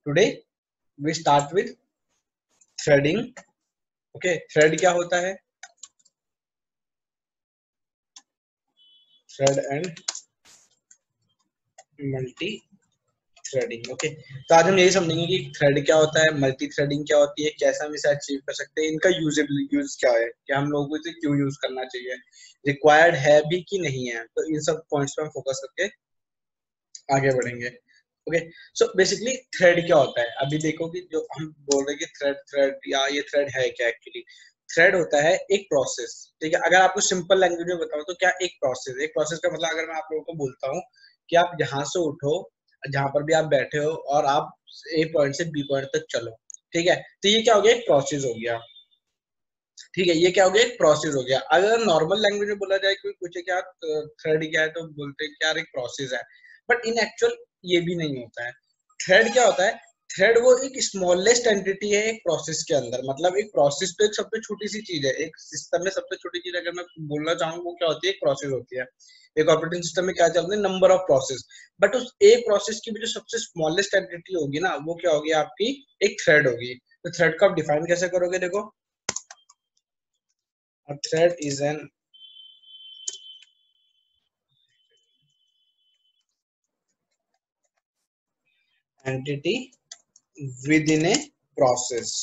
Today we start with threading. Okay, thread क्या होता है? Thread and multi threading. Okay, तो आज हम यही समझेंगे कि थ्रेड क्या होता है, मल्टी थ्रेडिंग क्या होती है, कैसे हम इसे अचीव कर सकते हैं, इनका यूज क्या है, कि हम लोगों को इसे क्यों यूज करना चाहिए, रिक्वायर्ड है भी कि नहीं है। तो इन सब पॉइंट्स पे हम फोकस करके आगे बढ़ेंगे। ओके, सो बेसिकली थ्रेड क्या होता है? अभी देखो कि जो हम बोल रहे हैं कि थ्रेड थ्रेड या ये थ्रेड है क्या, एक्चुअली थ्रेड होता है एक प्रोसेस। ठीक है, अगर आपको सिंपल लैंग्वेज में बताऊं तो क्या एक प्रोसेस का मतलब, अगर मैं आप लोगों को बोलता हूँ कि आप यहाँ से उठो, जहां पर भी आप बैठे हो, और आप ए पॉइंट से बी पॉइंट तक चलो, ठीक है, तो ये क्या हो गया? एक प्रोसेस हो गया। ठीक है, ये क्या हो गया? एक प्रोसेस हो गया। अगर नॉर्मल लैंग्वेज में बोला जाए, कोई पूछे कि यार थ्रेड क्या है, तो बोलते हैं कि यार एक प्रोसेस है, बट इन एक्चुअल ये भी नहीं होता है। थ्रेड क्या होता है? थ्रेड वो एक स्मॉलेस्ट एंटिटी है एक प्रोसेस के अंदर। मतलब एक प्रोसेस तो एक सबसे छोटी सी चीज है, एक सिस्टम में सबसे छोटी चीज अगर मैं बोलना चाहूँ वो क्या होती है? एक प्रोसेस होती है। एक ऑपरेटिंग सिस्टम में क्या चलते हैं? Number of process. बट उस एक प्रोसेस की भी जो सबसे स्मॉलेस्ट एंटिटी होगी ना, वो क्या होगी? आपकी एक थ्रेड होगी। तो थ्रेड को आप डिफाइन कैसे करोगे? देखो, a thread is an entity within a process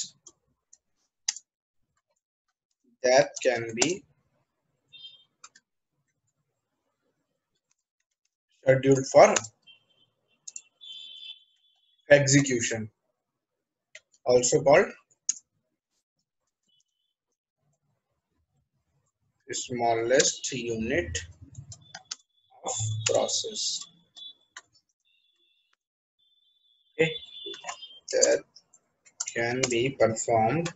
that can be scheduled for execution, also called smallest unit of process. Okay, that can be performed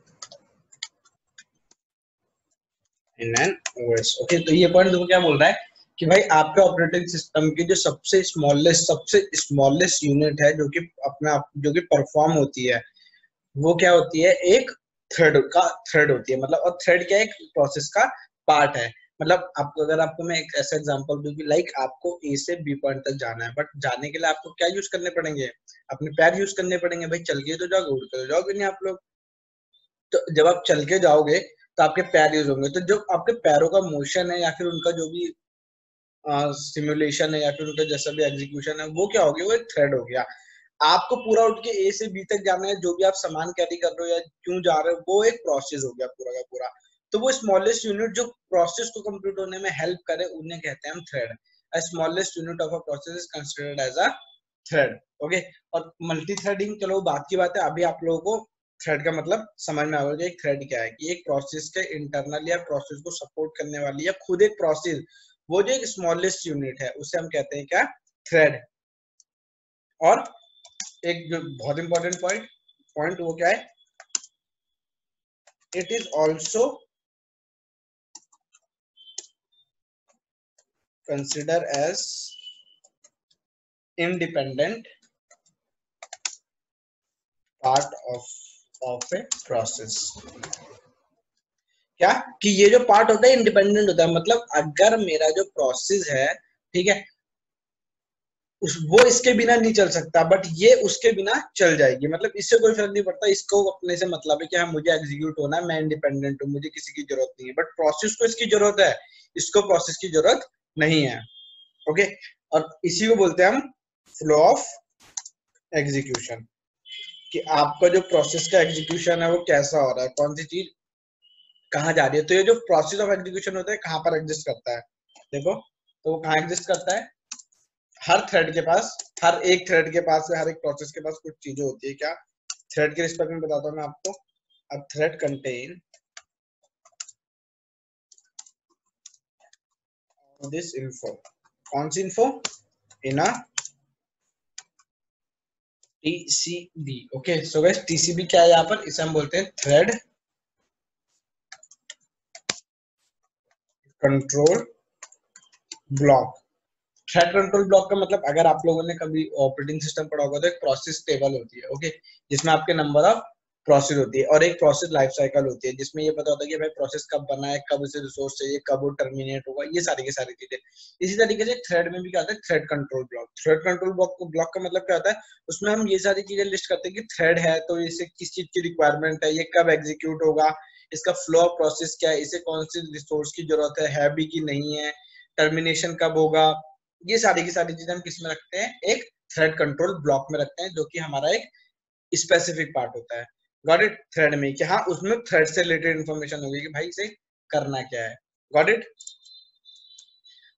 in an OS. Okay, तो ये point देखो क्या बोल रहा है कि भाई आपके ऑपरेटिंग सिस्टम की जो सबसे स्मॉलेस्ट यूनिट है, जो कि अपना जो कि परफॉर्म होती है, वो क्या होती है? एक थ्रेड होती है। मतलब, और थ्रेड क्या है? एक प्रोसेस का पार्ट है। मतलब आपको, अगर आपको मैं एक ऐसा एग्जांपल दूं कि लाइक आपको ए से बी पॉइंट तक जाना है, बट जाने के लिए आपको क्या यूज करने पड़ेंगे? अपने पैर यूज करने पड़ेंगे। भाई चल के तो जाओगे, उड़ के तो जाओगे नहीं आप लोग। तो जब आप चल के जाओगे तो आपके पैर यूज होंगे, तो जो आपके पैरों का मोशन है या फिर उनका जो भी सिमुलेशन है या फिर उनका जैसा भी एग्जीक्यूशन है, वो क्या हो गया? वो एक थ्रेड हो गया। आपको पूरा उठ के ए से बी तक जाना है, जो भी आप सामान कैरी कर रहे हो या क्यों जा रहे हो, वो एक प्रोसेस हो गया पूरा का पूरा। तो वो स्मॉलेस्ट यूनिट जो प्रोसेस को कंप्लीट होने में हेल्प करे, उन्हें कहते हैं हम thread. A smallest unit of a process is considered as a thread. Okay, और मल्टी थ्रेडिंग, चलो बात की बात है, अभी आप लोगों को थ्रेड का मतलब समझ में आएगा। एक थ्रेड क्या है? कि एक प्रोसेस के इंटरनल या प्रोसेस को सपोर्ट करने वाली या खुद एक प्रोसेस, वो जो एक स्मॉलेस्ट यूनिट है, उसे हम कहते हैं क्या? थ्रेड। और एक जो बहुत इंपॉर्टेंट पॉइंट वो क्या है? It is also consider as independent part of a process. क्या? कि ये जो पार्ट होता है इंडिपेंडेंट होता है। मतलब अगर मेरा जो प्रोसेस है, ठीक है, वो इसके बिना नहीं चल सकता, बट ये उसके बिना चल जाएगी। मतलब इससे कोई फर्क नहीं पड़ता, इसको अपने से मतलब है कि हाँ मुझे एग्जीक्यूट होना है, मैं इंडिपेंडेंट हूँ, मुझे किसी की जरूरत नहीं है। बट प्रोसेस को इसकी जरूरत है, इसको प्रोसेस की जरूरत नहीं है। ओके, और इसी को बोलते हैं हम फ्लो ऑफ एग्जीक्यूशन, कि आपका जो प्रोसेस का एग्जीक्यूशन है वो कैसा हो रहा है, कौन सी चीज कहाँ जा रही है। तो ये जो प्रोसेस ऑफ एग्जीक्यूशन होता है कहाँ पर एग्जिस्ट करता है? देखो, तो वो कहाँ एग्जिस्ट करता है? हर थ्रेड के पास, हर एक थ्रेड के पास, हर एक प्रोसेस के पास कुछ चीजें होती है। क्या? थ्रेड के रिस्पेक्ट में बताता हूँ मैं आपको। A thread contain this info. कौन सी info? In a TCB. Okay, so guys TCB क्या है? यहाँ पर इसे हम बोलते हैं thread control block. Thread control block का मतलब, अगर आप लोगों ने कभी ऑपरेटिंग सिस्टम पढ़ा होगा तो एक प्रोसेस टेबल होती है, ओके, जिसमें आपके नंबर ऑफ प्रोसेस होती है और एक प्रोसेस लाइफ साइकिल होती है जिसमें ये पता होता है कि भाई प्रोसेस कब बना है, कब उसे रिसोर्स चाहिए, कब वो टर्मिनेट होगा, ये सारी की सारी चीजें। इसी तरीके से थ्रेड में भी क्या होता है, thread control block. Thread control block का मतलब क्या होता है, उसमें हम ये सारी चीजें लिस्ट करते हैं कि थ्रेड है तो इसे किस चीज की रिक्वायरमेंट है, ये कब एग्जीक्यूट होगा, इसका फ्लो ऑफ प्रोसेस क्या है, इसे कौन सी रिसोर्स की जरूरत है भी कि नहीं है, टर्मिनेशन कब होगा। ये सारी की सारी चीजें हम किस में रखते हैं, एक थ्रेड कंट्रोल ब्लॉक में रखते हैं, जो कि हमारा एक स्पेसिफिक पार्ट होता है। Got it. थ्रेड में कि हाँ उसमें थ्रेड से रिलेटेड इंफॉर्मेशन होगी कि भाई इसे करना क्या है। Got it.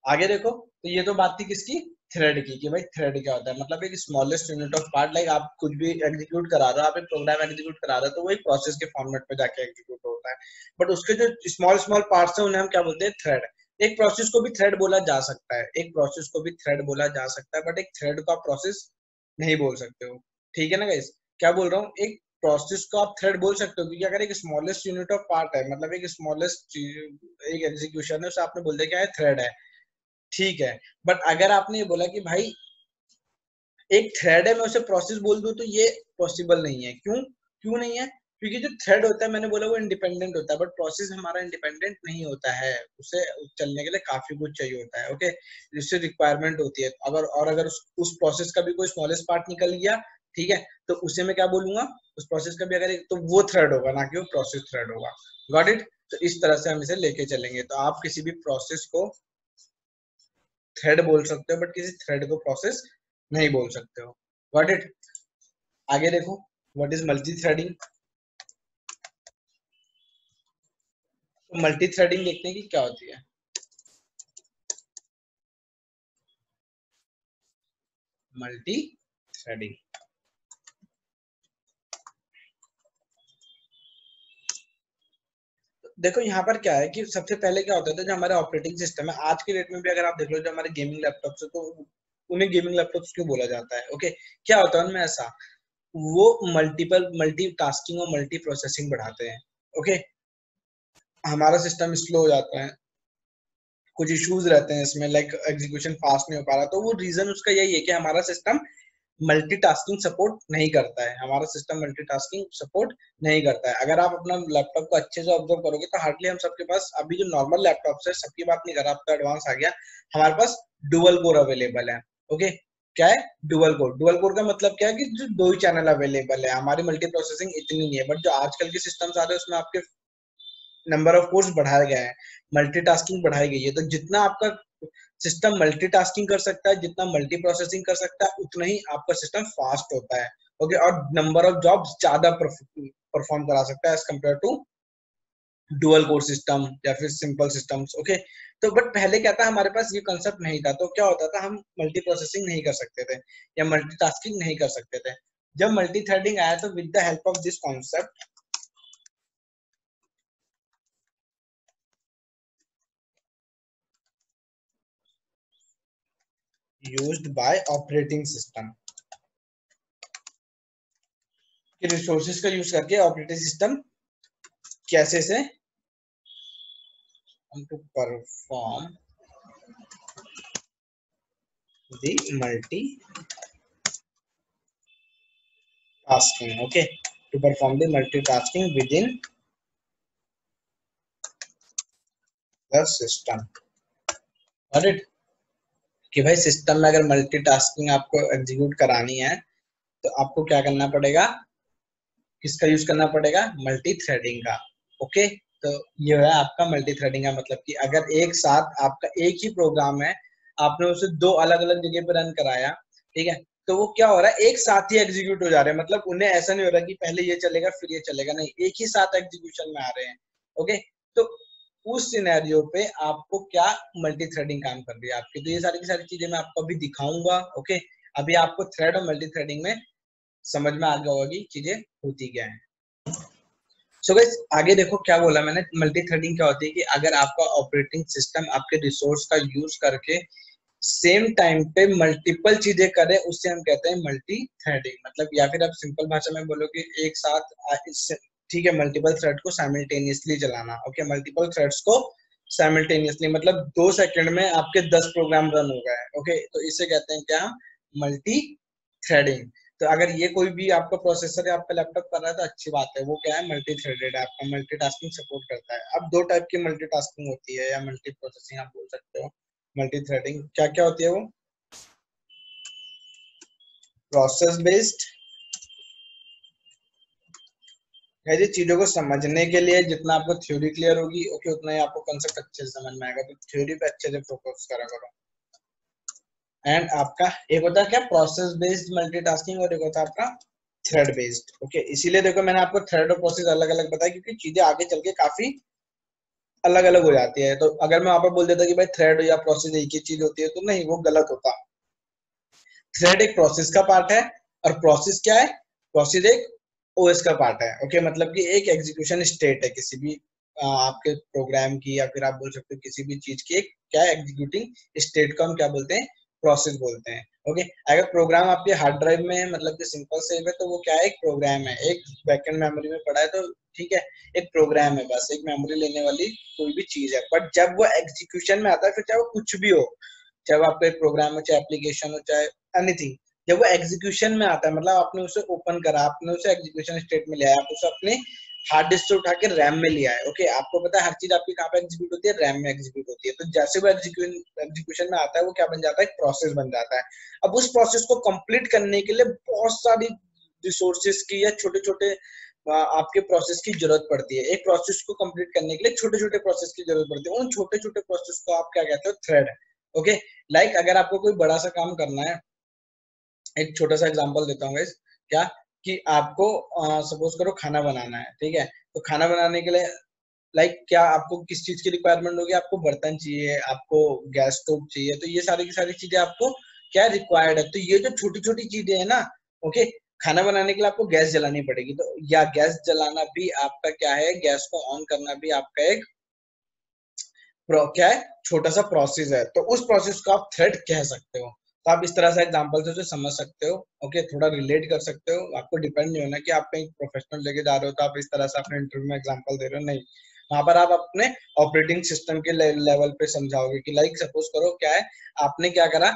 आगे देखो, तो ये तो बात थी किसकी, थ्रेड की, कि भाई थ्रेड क्या होता है, मतलब एक smallest unit of part. Like आप कुछ भी एग्जीक्यूट करा रहे हो, आप एक प्रोग्राम एग्जीक्यूट करा रहे हो तो वो एक प्रोसेस के फॉर्मेट में जाके एग्जीक्यूट होता है, बट उसके जो स्मॉल स्मॉल पार्ट्स हैं उन्हें हम क्या बोलते हैं, थ्रेड। एक प्रोसेस को भी थ्रेड बोला जा सकता है, एक प्रोसेस को भी थ्रेड बोला जा सकता है, बट एक थ्रेड को आप प्रोसेस नहीं बोल सकते हो। ठीक है ना गाइस, क्या बोल रहा हूँ, एक प्रोसेस को आप थ्रेड बोल सकते हो क्योंकि अगर एक स्मॉलेस्ट यूनिट ऑफ पार्ट है, मतलब एक स्मॉलेस्ट एक एग्जीक्यूशन है, उसे आपने बोल दिया क्या है, थ्रेड है। ठीक है, बट अगर आपने ये बोला कि भाई एक थ्रेड है मैं उसे प्रोसेस बोल दूं, तो ये पॉसिबल नहीं है। क्यों, क्यों नहीं है, क्योंकि जो थ्रेड होता है मैंने बोला वो इंडिपेंडेंट होता है, बट प्रोसेस हमारा इंडिपेंडेंट नहीं होता है, उसे चलने के लिए काफी कुछ चाहिए होता है। ओके, जिससे रिक्वायरमेंट होती है, अगर उस प्रोसेस का भी कोई स्मॉलेस्ट पार्ट निकल गया, ठीक है, तो उसे मैं क्या बोलूंगा, उस प्रोसेस का भी अगर तो वो थ्रेड होगा, ना कि वो प्रोसेस थ्रेड होगा। Got it. तो इस तरह से हम इसे लेके चलेंगे, तो आप किसी भी प्रोसेस को थ्रेड बोल सकते हो बट किसी थ्रेड को प्रोसेस नहीं बोल सकते हो। Got it. आगे देखो, व्हाट इज मल्टी थ्रेडिंग। तो मल्टी थ्रेडिंग देखते हैं कि क्या होती है। मल्टी थ्रेडिंग, देखो यहाँ पर क्या है कि सबसे पहले क्या होता था, जो हमारे ऑपरेटिंग सिस्टम है आज के डेट में भी अगर आप देख लो, जो हमारे गेमिंग लैपटॉप्स है तो उन्हें गेमिंग लैपटॉप्स क्यों बोला जाता है। ओके, क्या होता है उनमें ऐसा, वो मल्टी टास्किंग और मल्टी प्रोसेसिंग बढ़ाते हैं। ओके, हमारा सिस्टम स्लो हो जाता है, कुछ इश्यूज रहते हैं इसमें, लाइक एग्जीक्यूशन फास्ट नहीं हो पा रहा, तो वो रीजन उसका यही है कि हमारा सिस्टम मल्टीटास्किंग सपोर्ट नहीं करता है, हमारा सिस्टम मल्टीटास्किंग सपोर्ट नहीं करता है। अगर आप अपना लैपटॉप को अच्छे से ऑब्जर्व करोगे तो हार्डली हम सबके पास अभी जो नॉर्मल लैपटॉप्स है, सबकी बात नहीं कर रहा, अब तो एडवांस आ गया, हमारे पास डुअल कोर अवेलेबल है। ओके, क्या है डुअल कोर। डुअल कोर का मतलब क्या है कि जो दो ही चैनल अवेलेबल है, हमारी मल्टी प्रोसेसिंग इतनी नहीं है, बट जो आजकल के सिस्टम्स आ रहे हैं उसमें आपके नंबर ऑफ कोर्स बढ़ाया गया है, मल्टीटास्किंग बढ़ाई गई है, तो जितना आपका सिस्टम मल्टीटास्किंग कर सकता है, जितना मल्टी प्रोसेसिंग कर सकता है, उतना ही आपका सिस्टम फास्ट होता है। ओके, और नंबर ऑफ जॉब्स ज्यादा परफॉर्म करा सकता है as compare to dual core system या फिर सिंपल सिस्टम्स। ओके, तो बट पहले क्या था, हमारे पास ये कंसेप्ट नहीं था, तो क्या होता था, हम मल्टी प्रोसेसिंग नहीं कर सकते थे या मल्टीटास्किंग नहीं कर सकते थे। जब मल्टी थ्रेडिंग आया तो with the help of this concept used by operating system, कि रिसोर्सेज का यूज करके ऑपरेटिंग सिस्टम कैसे से to perform the multitasking. Okay, to perform the multitasking within the system. Got it? कि भाई सिस्टम में अगर मल्टीटास्किंग आपको एग्जीक्यूट करानी है तो आपको क्या करना पड़ेगा, किसका यूज करना पड़ेगा, मल्टी थ्रेडिंग का। ओके, तो ये है आपका मल्टी थ्रेडिंग का मतलब कि अगर एक साथ आपका एक ही प्रोग्राम है, आपने उसे दो अलग अलग जगह पे रन कराया, ठीक है, तो वो क्या हो रहा है, एक साथ ही एग्जीक्यूट हो जा रहे हैं, मतलब उन्हें ऐसा नहीं हो रहा कि पहले ये चलेगा फिर ये चलेगा, नहीं, एक ही साथ एग्जीक्यूशन में आ रहे हैं। ओके, तो उस सिनेरियो पे आपको क्या मल्टी थ्रेडिंग काम कर रही है आपकी, तो ये सारी की सारी चीजें मैं आपको अभी दिखाऊंगा। ओके, अभी आपको थ्रेड और मल्टी थ्रेडिंग में समझ में आ गया होगा कि चीजें होती क्या है। सो गाइस, आगे देखो क्या बोला मैंने, मल्टी थ्रेडिंग क्या होती है कि अगर आपका ऑपरेटिंग सिस्टम आपके रिसोर्स का यूज करके सेम टाइम पे मल्टीपल चीजें करे, उससे हम कहते हैं मल्टी थ्रेडिंग। मतलब या फिर आप सिंपल भाषा में बोलो कि एक साथ, ठीक है, मल्टीपल थ्रेड को साइमल्टेनियसली चलाना। ओके, मल्टीपल थ्रेड्स को साइमल्टेनियसली, मतलब 2 सेकंड में आपके 10 प्रोग्राम रन हो गए। ओके, तो इसे कहते हैं क्या, मल्टी थ्रेडिंग। तो अगर ये कोई भी आपका प्रोसेसर या आपका लैपटॉप कर रहा है तो अच्छी बात है। वो क्या है, मल्टी थ्रेडेड है, आपका मल्टीटास्किंग सपोर्ट करता है। अब दो टाइप की मल्टीटास्किंग होती है या मल्टी प्रोसेसिंग आप बोल सकते हो। मल्टी थ्रेडिंग क्या क्या होती है वो, प्रोसेस बेस्ड है। ये चीजों को समझने के लिए जितना आपको थ्योरी क्लियर होगी ओके, उतना ही आपको कंसेप्ट अच्छे से समझ में आएगा। तो थ्योरी पे अच्छे से फोकस करा करो। एंड आपका एक होता है क्या, प्रोसेस बेस्ड मल्टीटास्किंग, और एक होता है आपका थ्रेड बेस्ड। ओके, इसीलिए देखो मैंने आपको थ्रेड और प्रोसेस अलग अलग बताया, क्योंकि चीजें आगे चल के काफी अलग अलग हो जाती है। तो अगर मैं वहां पर बोल देता कि भाई थ्रेड या प्रोसेस एक ही चीज होती है, तो नहीं, वो गलत होता। थ्रेड एक प्रोसेस का पार्ट है, और प्रोसेस क्या है, प्रोसेस एक ओएस का पार्ट है। ओके, मतलब कि एक एग्जीक्यूशन स्टेट है किसी भी आपके प्रोग्राम की, या फिर आप बोल सकते हो किसी भी चीज की एक क्या एग्जीक्यूटिंग स्टेट को हम क्या बोलते हैं, प्रोसेस बोलते हैं। ओके, अगर प्रोग्राम आपके हार्ड ड्राइव में है, मतलब कि सिंपल सेव है, तो वो क्या है, एक प्रोग्राम है, एक बैकएंड मेमोरी में पड़ा है, तो ठीक है, एक प्रोग्राम है, बस एक मेमोरी लेने वाली कोई भी चीज है। बट जब वो एग्जीक्यूशन में आता है, फिर चाहे वो कुछ भी हो, चाहे आपका एक प्रोग्राम हो, चाहे एप्लीकेशन हो, चाहे एनीथिंग, जब वो एग्जीक्यूशन में आता है, मतलब आपने उसे ओपन करा, आपने उसे एग्जीक्यूशन स्टेट में लिया, आप उसे अपने हार्ड डिस्क से उठा के रैम में लिया है। ओके, आपको पता है हर चीज आपकी कहाँ पे एग्जीक्यूट होती है, रैम में एग्जीक्यूट होती है। तो जैसे वो एग्जीक्यूशन में आता है, वो क्या बन जाता है, एक प्रोसेस बन जाता है। अब उस प्रोसेस को कंप्लीट करने के लिए बहुत सारी रिसोर्सेज की या छोटे छोटे आपके प्रोसेस की जरूरत पड़ती है। एक प्रोसेस को कंप्लीट करने के लिए छोटे छोटे प्रोसेस की जरूरत पड़ती है। उन छोटे छोटे प्रोसेस को आप क्या कहते हो, थ्रेड। ओके, लाइक अगर आपको कोई बड़ा सा काम करना है, एक छोटा सा एग्जांपल देता हूँ गाइस, क्या कि आपको सपोज करो खाना बनाना है, ठीक है, तो खाना बनाने के लिए लाइक क्या आपको किस चीज की रिक्वायरमेंट होगी, आपको बर्तन चाहिए, आपको गैस स्टोव चाहिए, तो ये सारी की सारी चीजें आपको क्या रिक्वायर्ड है। तो ये जो छोटी छोटी चीजें है ना, ओके, खाना बनाने के लिए आपको गैस जलानी पड़ेगी, तो या गैस जलाना भी आपका क्या है, गैस को ऑन करना भी आपका एक क्या है, छोटा सा प्रोसेस है। तो उस प्रोसेस को आप थ्रेड कह सकते हो। तो आप इस तरह से एग्जांपल से उसे समझ सकते हो। ओके, थोड़ा रिलेट कर सकते हो। आपको डिपेंड नहीं होना कि आप कहीं प्रोफेशनल लेके जा रहे हो तो आप इस तरह से अपने इंटरव्यू में एग्जांपल दे रहे हो, नहीं, वहां पर आप अपने ऑपरेटिंग सिस्टम के लेवल पे समझाओगे कि लाइक सपोज करो क्या है, आपने क्या करा,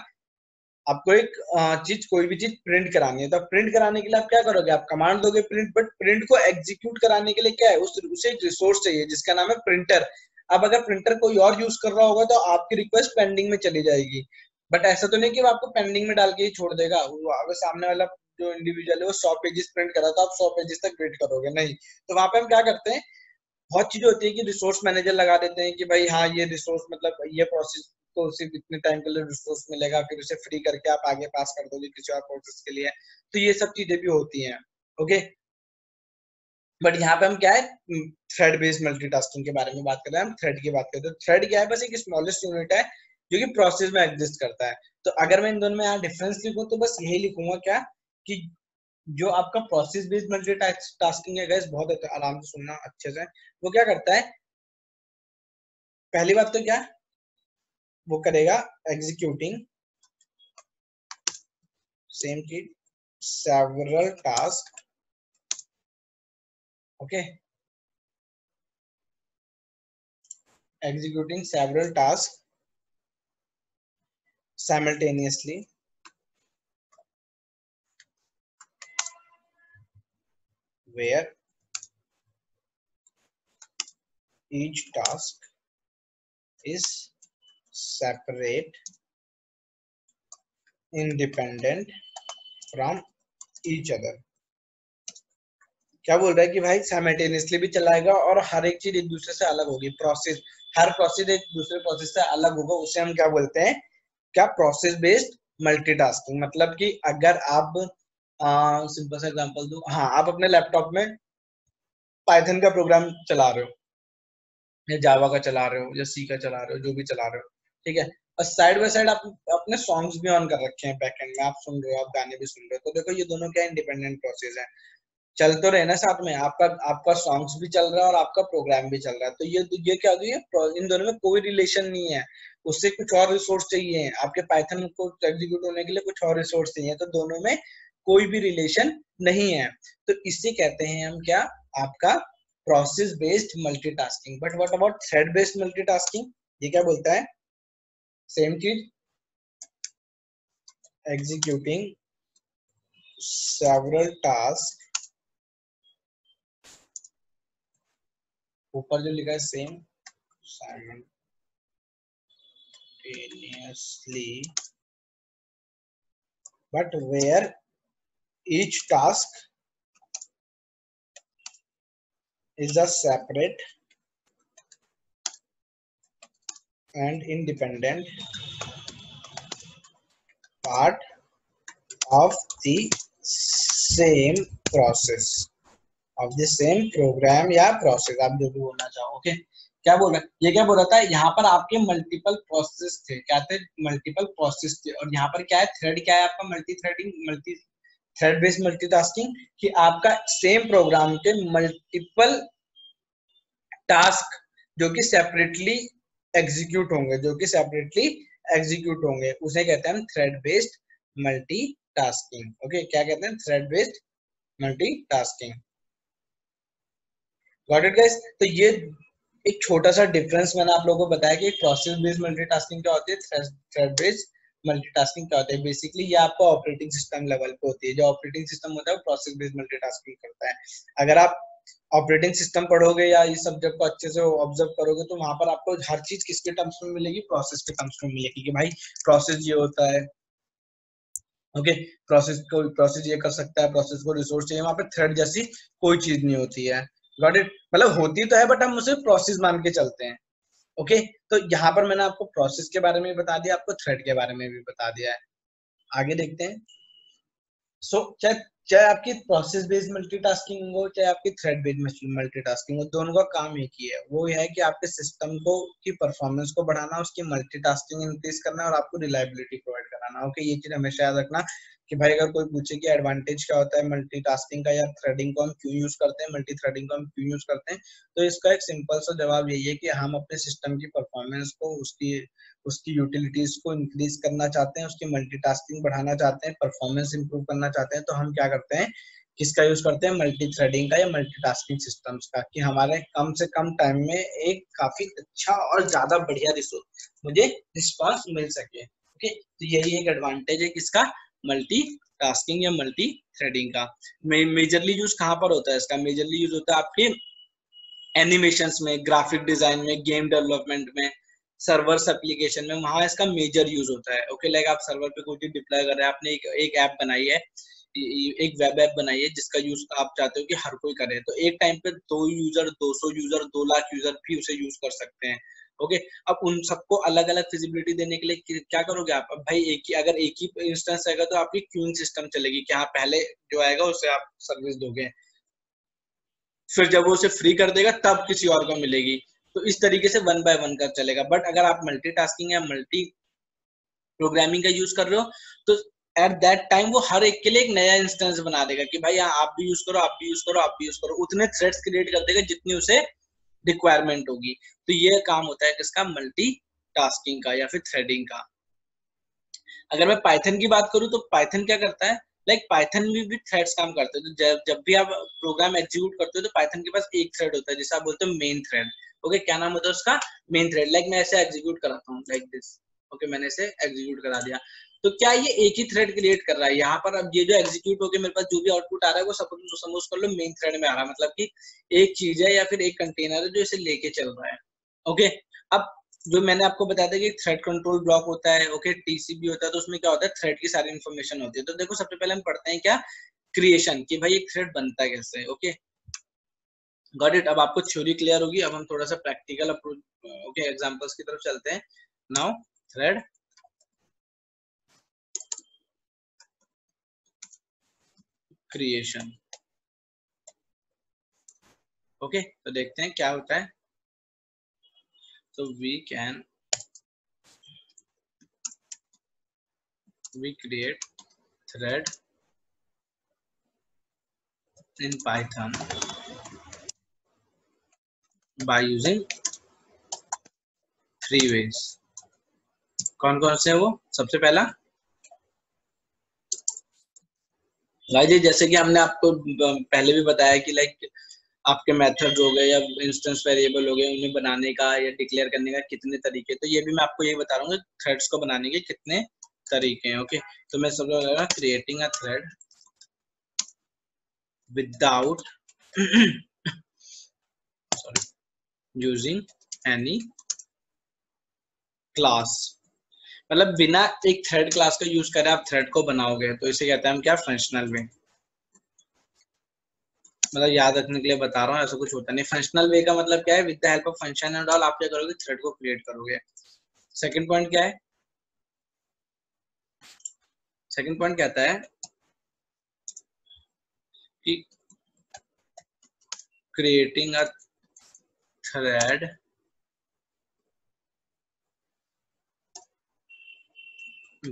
आपको एक चीज, कोई भी चीज प्रिंट करानी है, तो प्रिंट कराने के लिए आप क्या करोगे, आप कमांड दोगे प्रिंट, बट प्रिंट को एग्जीक्यूट कराने के लिए क्या है, उसे एक रिसोर्स चाहिए जिसका नाम है प्रिंटर। अब अगर प्रिंटर कोई और यूज कर रहा होगा तो आपकी रिक्वेस्ट पेंडिंग में चली जाएगी। बट ऐसा तो नहीं कि वो आपको पेंडिंग में डाल के ही छोड़ देगा। अगर सामने वाला जो इंडिविजुअल है वो 100 पेजेस प्रिंट करा, तो आप 100 पेजेस तक वेट करोगे नहीं। तो वहां पे हम क्या करते हैं, बहुत चीजें होती है कि रिसोर्स मैनेजर लगा देते हैं कि भाई हाँ, ये रिसोर्स मतलब ये प्रोसेस को सिर्फ इतने टाइम के लिए रिसोर्स मिलेगा, फिर उसे फ्री करके आप आगे पास कर दोगे किसी और प्रोसेस के लिए। तो ये सब चीजें भी होती हैं। ओके, बट यहाँ पे हम क्या है, थ्रेड बेस्ड मल्टीटास्किंग के बारे में बात कर रहे हैं, हम थ्रेड की बात करते हैं। थ्रेड क्या है, बस एक स्मॉलेस्ट यूनिट है जो कि प्रोसेस में एग्जिस्ट करता है। तो अगर मैं इन दोनों में यहाँ डिफरेंस लिखूं तो बस यही लिखूंगा क्या, कि जो आपका प्रोसेस बेस्ड मल्टीटास्किंग है गाइस, बहुत आराम से सुनना अच्छे से, वो क्या करता है, पहली बात तो क्या वो करेगा, एग्जीक्यूटिंग सेम की several task. Okay, executing several tasks simultaneously where each task is separate, independent from each other। क्या बोल रहा है कि भाई साइमल्टेनियसली भी चलाएगा और हर एक चीज एक दूसरे से अलग होगी, प्रोसेस, हर प्रोसेस एक दूसरे प्रोसेस से अलग होगा, उसे हम क्या बोलते हैं, क्या, प्रोसेस बेस्ड मल्टीटास्किंग। मतलब कि अगर आप सिंपल सा एग्जांपल दूं, हाँ, आप अपने लैपटॉप में पाइथन का प्रोग्राम चला रहे हो, या जावा का चला रहे हो, या सी का चला रहे हो, जो भी चला रहे हो, ठीक है, और साइड बाय साइड आप अपने सॉन्ग्स भी ऑन कर रखे हैं बैकएंड में, आप सुन रहे हो, आप गाने भी सुन रहे हो, तो देखो ये दोनों क्या इंडिपेंडेंट प्रोसेस है, चल तो रहे ना साथ में, आपका आपका सॉन्ग्स भी चल रहा है और आपका प्रोग्राम भी चल रहा है। तो ये क्या हो गई, इन दोनों में कोई रिलेशन नहीं है, उससे कुछ और रिसोर्स चाहिए, आपके पाइथन को एग्जीक्यूट होने के लिए कुछ और रिसोर्स चाहिए, तो दोनों में कोई भी रिलेशन नहीं है। तो इससे कहते हैं हम क्या, आपका process based multitasking. But what about thread based multitasking, ये क्या बोलता है, सेम चीज, एग्जीक्यूटिंग several tasks, ऊपर जो लिखा है same simultaneously, but where each task is a separate and independent part of the same process, of the same program या process, आप जो भी बोलना चाहो। ओके, क्या बोल रहा है ये, क्या बोल रहा था यहाँ पर आपके मल्टीपल प्रोसेस थे, क्या थे, मल्टीपल प्रोसेस थे, और यहाँ पर क्या है, थ्रेड क्या है आपका, multi threading, multi thread based multitasking, कि आपका सेम प्रोग्राम के मल्टीपल टास्क जो कि सेपरेटली एग्जीक्यूट होंगे, जो कि सेपरेटली एग्जीक्यूट होंगे, उसे कहते हैं थ्रेड बेस्ड मल्टीटास्किंग। ओके, क्या कहते हैं, thread based multitasking. Got it guys? तो ये एक छोटा सा डिफरेंस मैंने आप लोगों को बताया कि प्रोसेस बेस्ड मल्टीटास्किंग क्या होती है, थ्रेड बेस्ड मल्टीटास्किंग क्या होता है। बेसिकली ये आपका ऑपरेटिंग सिस्टम लेवल पे होती है, जो ऑपरेटिंग सिस्टम होता है वो प्रोसेस बेस्ड मल्टीटास्किंग करता है। अगर आप ऑपरेटिंग सिस्टम पढ़ोगे या इस सब्जेक्ट को अच्छे से ऑब्जर्व करोगे तो वहां पर आपको हर चीज किसके टर्म्स में मिलेगी, प्रोसेस के टर्म्स में मिलेगी, कि भाई प्रोसेस ये होता है। ओके, प्रोसेस ये कर सकता है, प्रोसेस को रिसोर्स चाहिए, वहां पे थ्रेड जैसी कोई चीज नहीं होती है। Got it? मतलब होती तो है बट हम उसे प्रोसेस मान के चलते हैं। ओके, तो यहाँ पर मैंने आपको प्रोसेस के बारे में भी बता दिया, आपको थ्रेड के बारे में भी बता दिया है। आगे देखते हैं। सो चाहे आपकी प्रोसेस बेस्ड मल्टीटास्किंग हो, चाहे आपकी थ्रेड बेस्ड मल्टीटास्किंग हो, दोनों का काम एक ही है, वो है कि आपके सिस्टम को की परफॉर्मेंस को बढ़ाना, उसकी मल्टीटास्किंग इंक्रीज करना और आपको रिलायबिलिटी प्रोवाइड कराना। ओके, ये चीज हमेशा याद रखना कि भाई अगर कोई पूछे कि एडवांटेज क्या होता है मल्टीटास्किंग का, या थ्रेडिंग को हम क्यों यूज करते हैं, मल्टी थ्रेडिंग को हम क्यों यूज करते हैं, तो इसका एक सिंपल सा जवाब यही है कि हम अपने सिस्टम की परफॉर्मेंस को, उसकी उसकी यूटिलिटीज को इंक्रीज करना चाहते हैं, उसकी मल्टीटास्किंग बढ़ाना चाहते हैं, परफॉर्मेंस इंप्रूव करना चाहते हैं, तो हम क्या करते हैं, किसका यूज करते हैं, मल्टी थ्रेडिंग का या मल्टीटास्किंग सिस्टम्स का, कि हमारे कम से कम टाइम में एक काफी अच्छा और ज्यादा बढ़िया मुझे रिस्पॉन्स मिल सके। ओके, तो यही एक एडवांटेज है किसका, मल्टी टास्किंग या मल्टी थ्रेडिंग का। मेजरली यूज कहाँ पर होता है इसका, मेजरली यूज होता है आपके एनिमेशंस में, ग्राफिक डिजाइन में, गेम डेवलपमेंट में, सर्वर्स एप्लीकेशन में, वहां इसका मेजर यूज होता है। ओके, लाइक आप सर्वर पे कोई चीज डिप्लॉय कर रहे हैं, आपने एक ऐप बनाई है, एक वेब ऐप बनाई है जिसका यूज आप चाहते हो कि हर कोई करे, तो एक टाइम पे 2 यूजर, 200 यूजर, 2 लाख यूजर भी उसे यूज कर सकते हैं। ओके, अब उन सबको अलग अलग फिजिबिलिटी देने के लिए क्या करोगे आप, अब भाई अगर एक ही इंस्टेंस रहेगा तो आपकी क्यूइंग सिस्टम चलेगी, कि हाँ पहले जो आएगा उसे आप सर्विस दोगे, फिर जब वो उसे फ्री कर देगा तब किसी और को मिलेगी, तो इस तरीके से 1 बाय 1 कर चलेगा। बट अगर आप मल्टीटास्किंग या मल्टी प्रोग्रामिंग का यूज कर रहे हो तो एट दैट टाइम वो हर एक के लिए एक नया इंस्टेंस बना देगा, कि भाई आप भी यूज करो, आप भी यूज करो, आप भी यूज करो, उतने थ्रेड्स क्रिएट कर देगा जितनी उसे रिक्वायरमेंट होगी। तो ये काम होता है किसका, मल्टी टास्किंग का या फिर थ्रेडिंग का। अगर मैं पाइथन की बात करूं तो पाइथन क्या करता है, लाइक पाइथन में भी थ्रेड्स काम करते हैं, तो जब भी आप प्रोग्राम एग्जीक्यूट करते हो तो पाइथन के पास एक थ्रेड होता है जिसे आप बोलते हो मेन थ्रेड। ओके, क्या नाम होता है उसका, मेन थ्रेड। लाइक मैं ऐसे एग्जीक्यूट कराता हूँ लाइक दिस। ओके, मैंने इसे एग्जीक्यूट करा दिया, तो क्या ये एक ही थ्रेड क्रिएट कर रहा है यहाँ पर, अब ये जो एग्जीक्यूट होकर मेरे पास जो भी आउटपुट आ रहा है वो सब सपोज कर लो मेन थ्रेड में आ रहा है, मतलब कि एक चीज है या फिर एक कंटेनर है जो इसे लेके चल रहा है। ओके, अब जो मैंने आपको बताया था कि थ्रेड कंट्रोल ब्लॉक होता है, ओके, टीसीबी होता है, तो उसमें क्या होता है, थ्रेड की सारी इन्फॉर्मेशन होती है। तो देखो सबसे पहले हम पढ़ते हैं क्या, क्रिएशन, कि भाई एक थ्रेड बनता है कैसे। Okay, got it? अब आपको थ्योरी क्लियर होगी, अब हम थोड़ा सा प्रैक्टिकल अप्रोच, ओके, एग्जांपल्स की तरफ चलते हैं। Now thread creation. ओके, तो देखते हैं क्या होता है। so we create thread in Python by using 3 ways। कौन कौन से वो, सबसे पहला गाइस, जैसे कि हमने आपको पहले भी बताया कि लाइक आपके मेथड हो गए या इंस्टेंस वेरिएबल हो गए, उन्हें बनाने का या डिक्लेयर करने का कितने तरीके, तो ये भी मैं आपको यही बता रहा हूँ थ्रेड्स को बनाने के कितने तरीके हैं। ओके, तो मैं सब creating a thread without sorry using any class, मतलब बिना एक थ्रेड क्लास का यूज करे आप थ्रेड को बनाओगे, तो इसे कहते हैं हम क्या, फंक्शनल वे। मतलब याद रखने के लिए बता रहा हूँ, ऐसा कुछ होता नहीं। फंक्शनल वे का मतलब क्या है, with the help of function and all आप क्या करोगे, थ्रेड को क्रिएट करोगे। सेकंड पॉइंट क्या है, सेकंड पॉइंट कहता है कि creating a thread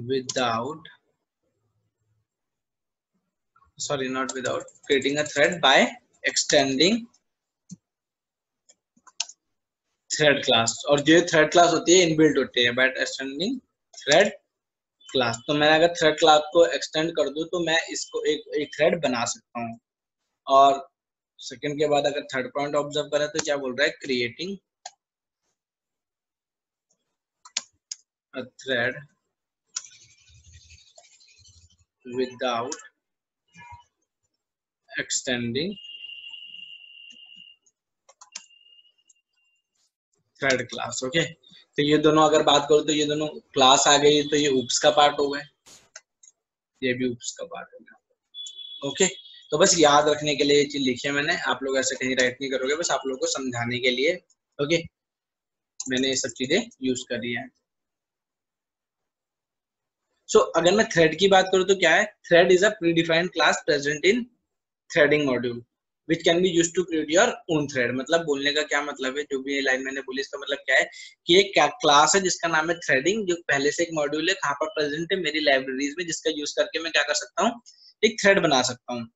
without, sorry not without, creating a thread by extending thread class। और जो थ्रेड क्लास होती है इनबिल्ट होती है, by extending thread क्लास। तो मैं अगर थ्रेड क्लास को एक्सटेंड कर दूं तो मैं इसको एक थ्रेड बना सकता हूँ। और सेकंड के बाद अगर थर्ड पॉइंट ऑब्जर्व करें तो क्या बोल रहा है, creating a thread without extending thread class. Okay, तो ये दोनों अगर बात करो तो ये दोनों क्लास आ गई, तो ये ऊप्स का पार्ट हो गए, ये भी ऊप्स का पार्ट हो गया। ओके, तो बस याद रखने के लिए ये चीज लिखी है मैंने, आप लोग ऐसे कहीं राइट नहीं करोगे, बस आप लोगों को समझाने के लिए। ओके, मैंने ये सब चीजें यूज करी है। सो अगर मैं थ्रेड की बात करूँ तो क्या है, thread is a predefined class present in threading module which can be use to create your own thread. मतलब बोलने का क्या मतलब है, जो भी ये लाइन मैंने बोली इसका मतलब क्या है कि एक क्लास है जिसका नाम है थ्रेडिंग, जो पहले से एक मॉड्यूल है, कहाँ पर प्रेजेंट है, मेरी लाइब्रेरीज में, जिसका यूज करके मैं क्या कर सकता हूँ, एक थ्रेड बना सकता हूँ।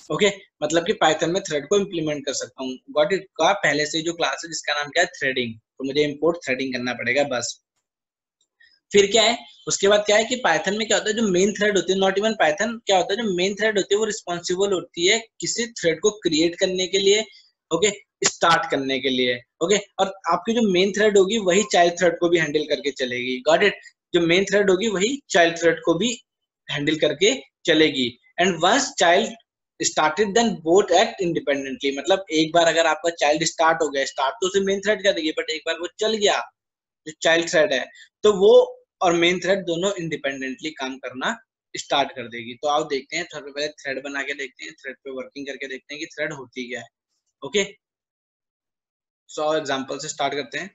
ओके, मतलब कि पाइथन में थ्रेड को इम्प्लीमेंट कर सकता हूँ। गॉट इट, का पहले से जो क्लास है जिसका नाम क्या है, थ्रेडिंग, तो मुझे इम्पोर्ट थ्रेडिंग करना पड़ेगा बस। फिर क्या है, उसके बाद क्या है कि पाइथन में क्या होता है, जो मेन थ्रेड होती है, नॉट इवन पाइथन, क्या होता है जो मेन थ्रेड होती है वो रिस्पॉन्सिबल होती है किसी थ्रेड को क्रिएट करने के लिए, ओके, स्टार्ट करने के लिए। ओके, और आपकी जो मेन थ्रेड होगी वही चाइल्ड थ्रेड को भी हैंडल करके चलेगी। गॉट इट, जो मेन थ्रेड होगी वही चाइल्ड थ्रेड को भी हैंडल करके चलेगी। And once child started then both act independently. मतलब एक बार अगर आपका चाइल्ड स्टार्ट हो गया, स्टार्ट तो उसे मेन थ्रेड कर देगी, बट एक बार वो चल गया जो चाइल्ड थ्रेड है, तो वो और मेन थ्रेड दोनों इंडिपेंडेंटली काम करना स्टार्ट कर देगी। तो आओ देखते हैं, सबसे पहले थ्रेड बना के देखते हैं, थ्रेड पे वर्किंग करके देखते हैं कि थ्रेड होती क्या है। ओके, सो एग्जांपल से स्टार्ट करते हैं।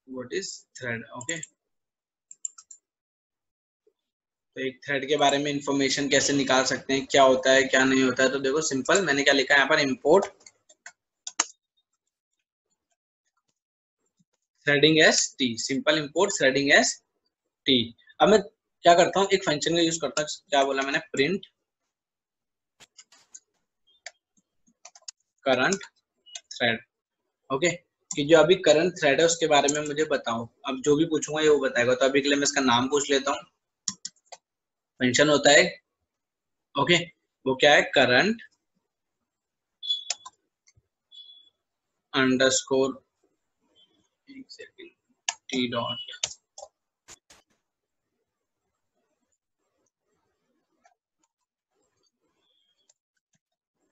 What is thread? ओके, तो एक थ्रेड के बारे में इंफॉर्मेशन कैसे निकाल सकते हैं, क्या होता है क्या नहीं होता है, तो देखो सिंपल, मैंने क्या लिखा है यहाँ पर, import threading S T, simple import threading S T. अब मैं क्या करता हूँ, एक फंक्शन का यूज करता हूँ, क्या बोला मैंने, प्रिंट करंट थ्रेड। ओके, कि जो अभी करंट थ्रेड है उसके बारे में मुझे बताओ। अब जो भी पूछूंगा ये वो बताएगा, तो अभी के लिए मैं इसका नाम पूछ लेता हूँ। फंक्शन होता है, ओके, वो क्या है, current underscore T dot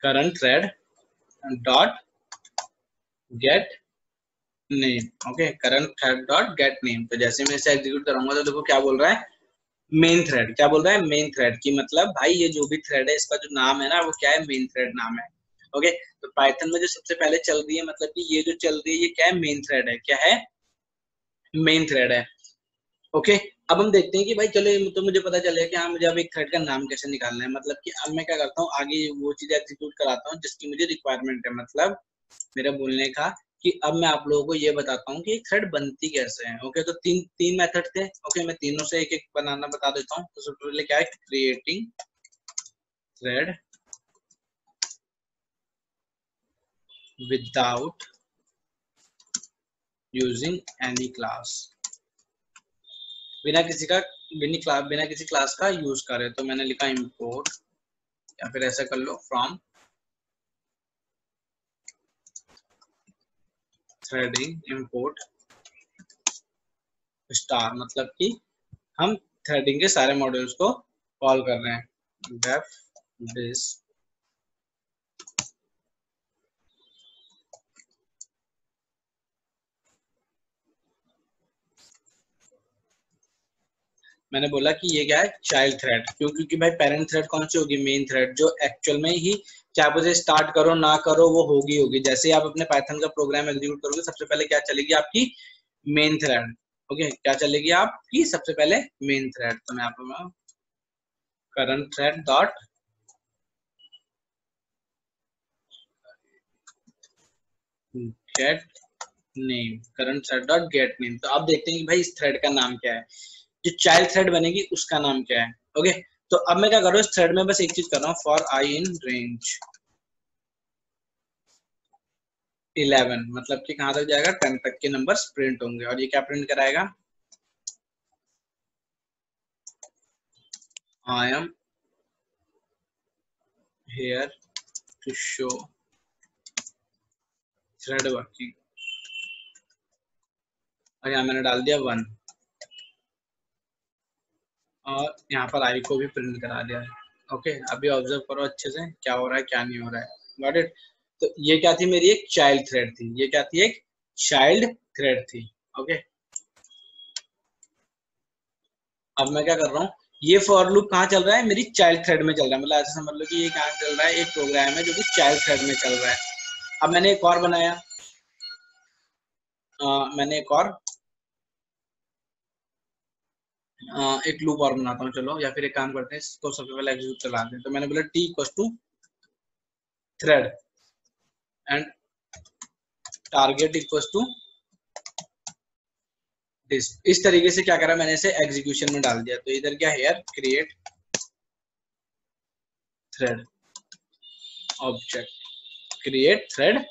current thread dot gate name. Okay, current thread dot gate name. तो जैसे मैं इसे एग्जीक्यूट करूंगा तो देखो क्या बोल रहा है, मेन थ्रेड। क्या बोल रहा है, मेन थ्रेड, की मतलब भाई ये जो भी थ्रेड है इसका जो नाम है ना वो क्या है, मेन थ्रेड नाम है। ओके, तो पाइथन में जो सबसे पहले चल रही है, मतलब कि ये जो चल रही है ये क्या है, मेन थ्रेड है। क्या है, मेन थ्रेड है। ओके, अब हम देखते हैं कि भाई चलो तो मुझे पता चल गया कि हाँ मुझे अब एक थ्रेड का नाम कैसे निकालना है। मतलब कि अब मैं क्या करता हूँ, आगे वो चीज एग्जीक्यूट कराता हूँ जिसकी मुझे रिक्वायरमेंट है। मतलब मेरा बोलने का कि अब मैं आप लोगों को ये बताता हूँ कि एक थ्रेड बनती कैसे है। ओके, तो तीन तीन मेथड थे। ओके, मैं तीनों से एक एक बनाना बता देता हूँ। तो सबसे पहले क्या है, creating thread without using any class, बिना किसी क्लास का यूज करे। तो मैंने लिखा इंपोर्ट, या फिर ऐसा कर लो, फ्रॉम थ्रेडिंग इंपोर्ट स्टार, मतलब कि हम थ्रेडिंग के सारे मॉड्यूल्स को कॉल कर रहे हैं डेफ दिस, मैंने बोला कि ये क्या है, चाइल्ड थ्रेड। क्यों? क्योंकि भाई पेरेंट थ्रेड कौन सी होगी, मेन थ्रेड, जो एक्चुअल में ही चाहे उसे स्टार्ट करो ना करो वो होगी। जैसे ही आप अपने पाइथन का प्रोग्राम एग्जीक्यूट करोगे सबसे पहले क्या चलेगी आपकी, मेन थ्रेड। ओके, क्या चलेगी आपकी सबसे पहले, मेन थ्रेड। तो मैं आपको current thread dot gate name, current thread dot gate name. तो आप देखते हैं कि भाई इस थ्रेड का नाम क्या है, जो चाइल्ड थ्रेड बनेगी उसका नाम क्या है। ओके, तो अब मैं क्या कर रहा हूँ, इस थ्रेड में बस एक चीज कर रहा हूँ, फॉर आई इन रेंज 11, मतलब कि कहां तक जाएगा, 10 तक के नंबर्स प्रिंट होंगे। और ये क्या प्रिंट कराएगा, I am here to show thread working, और यहाँ मैंने डाल दिया 1, और यहाँ पर आई को भी प्रिंट करा दिया है। ओके, अभी ऑब्जर्व करो अच्छे से क्या हो रहा है क्या नहीं हो रहा है। Got it? तो ये क्या थी, मेरी एक चाइल्ड थ्रेड थी, ये क्या थी, एक चाइल्ड थ्रेड थी। ओके, अब मैं क्या कर रहा हूँ, ये फॉर लूप कहाँ चल रहा है, मेरी चाइल्ड थ्रेड में चल रहा है। मतलब ऐसे समझ लो कि ये कहाँ चल रहा है, एक प्रोग्राम है जो कि चाइल्ड थ्रेड में चल रहा है। अब मैंने एक और बनाया, मैंने एक लूप और बनाता हूँ चलो, या फिर एक काम करते हैं, इसको सबसे पहले एग्जीक्यूट चलाते हैं। तो मैंने बोला t equals to thread and target equals to this. इस तरीके से क्या करा मैंने, इसे एग्जीक्यूशन में डाल दिया। तो इधर क्या है यार, create thread object, create thread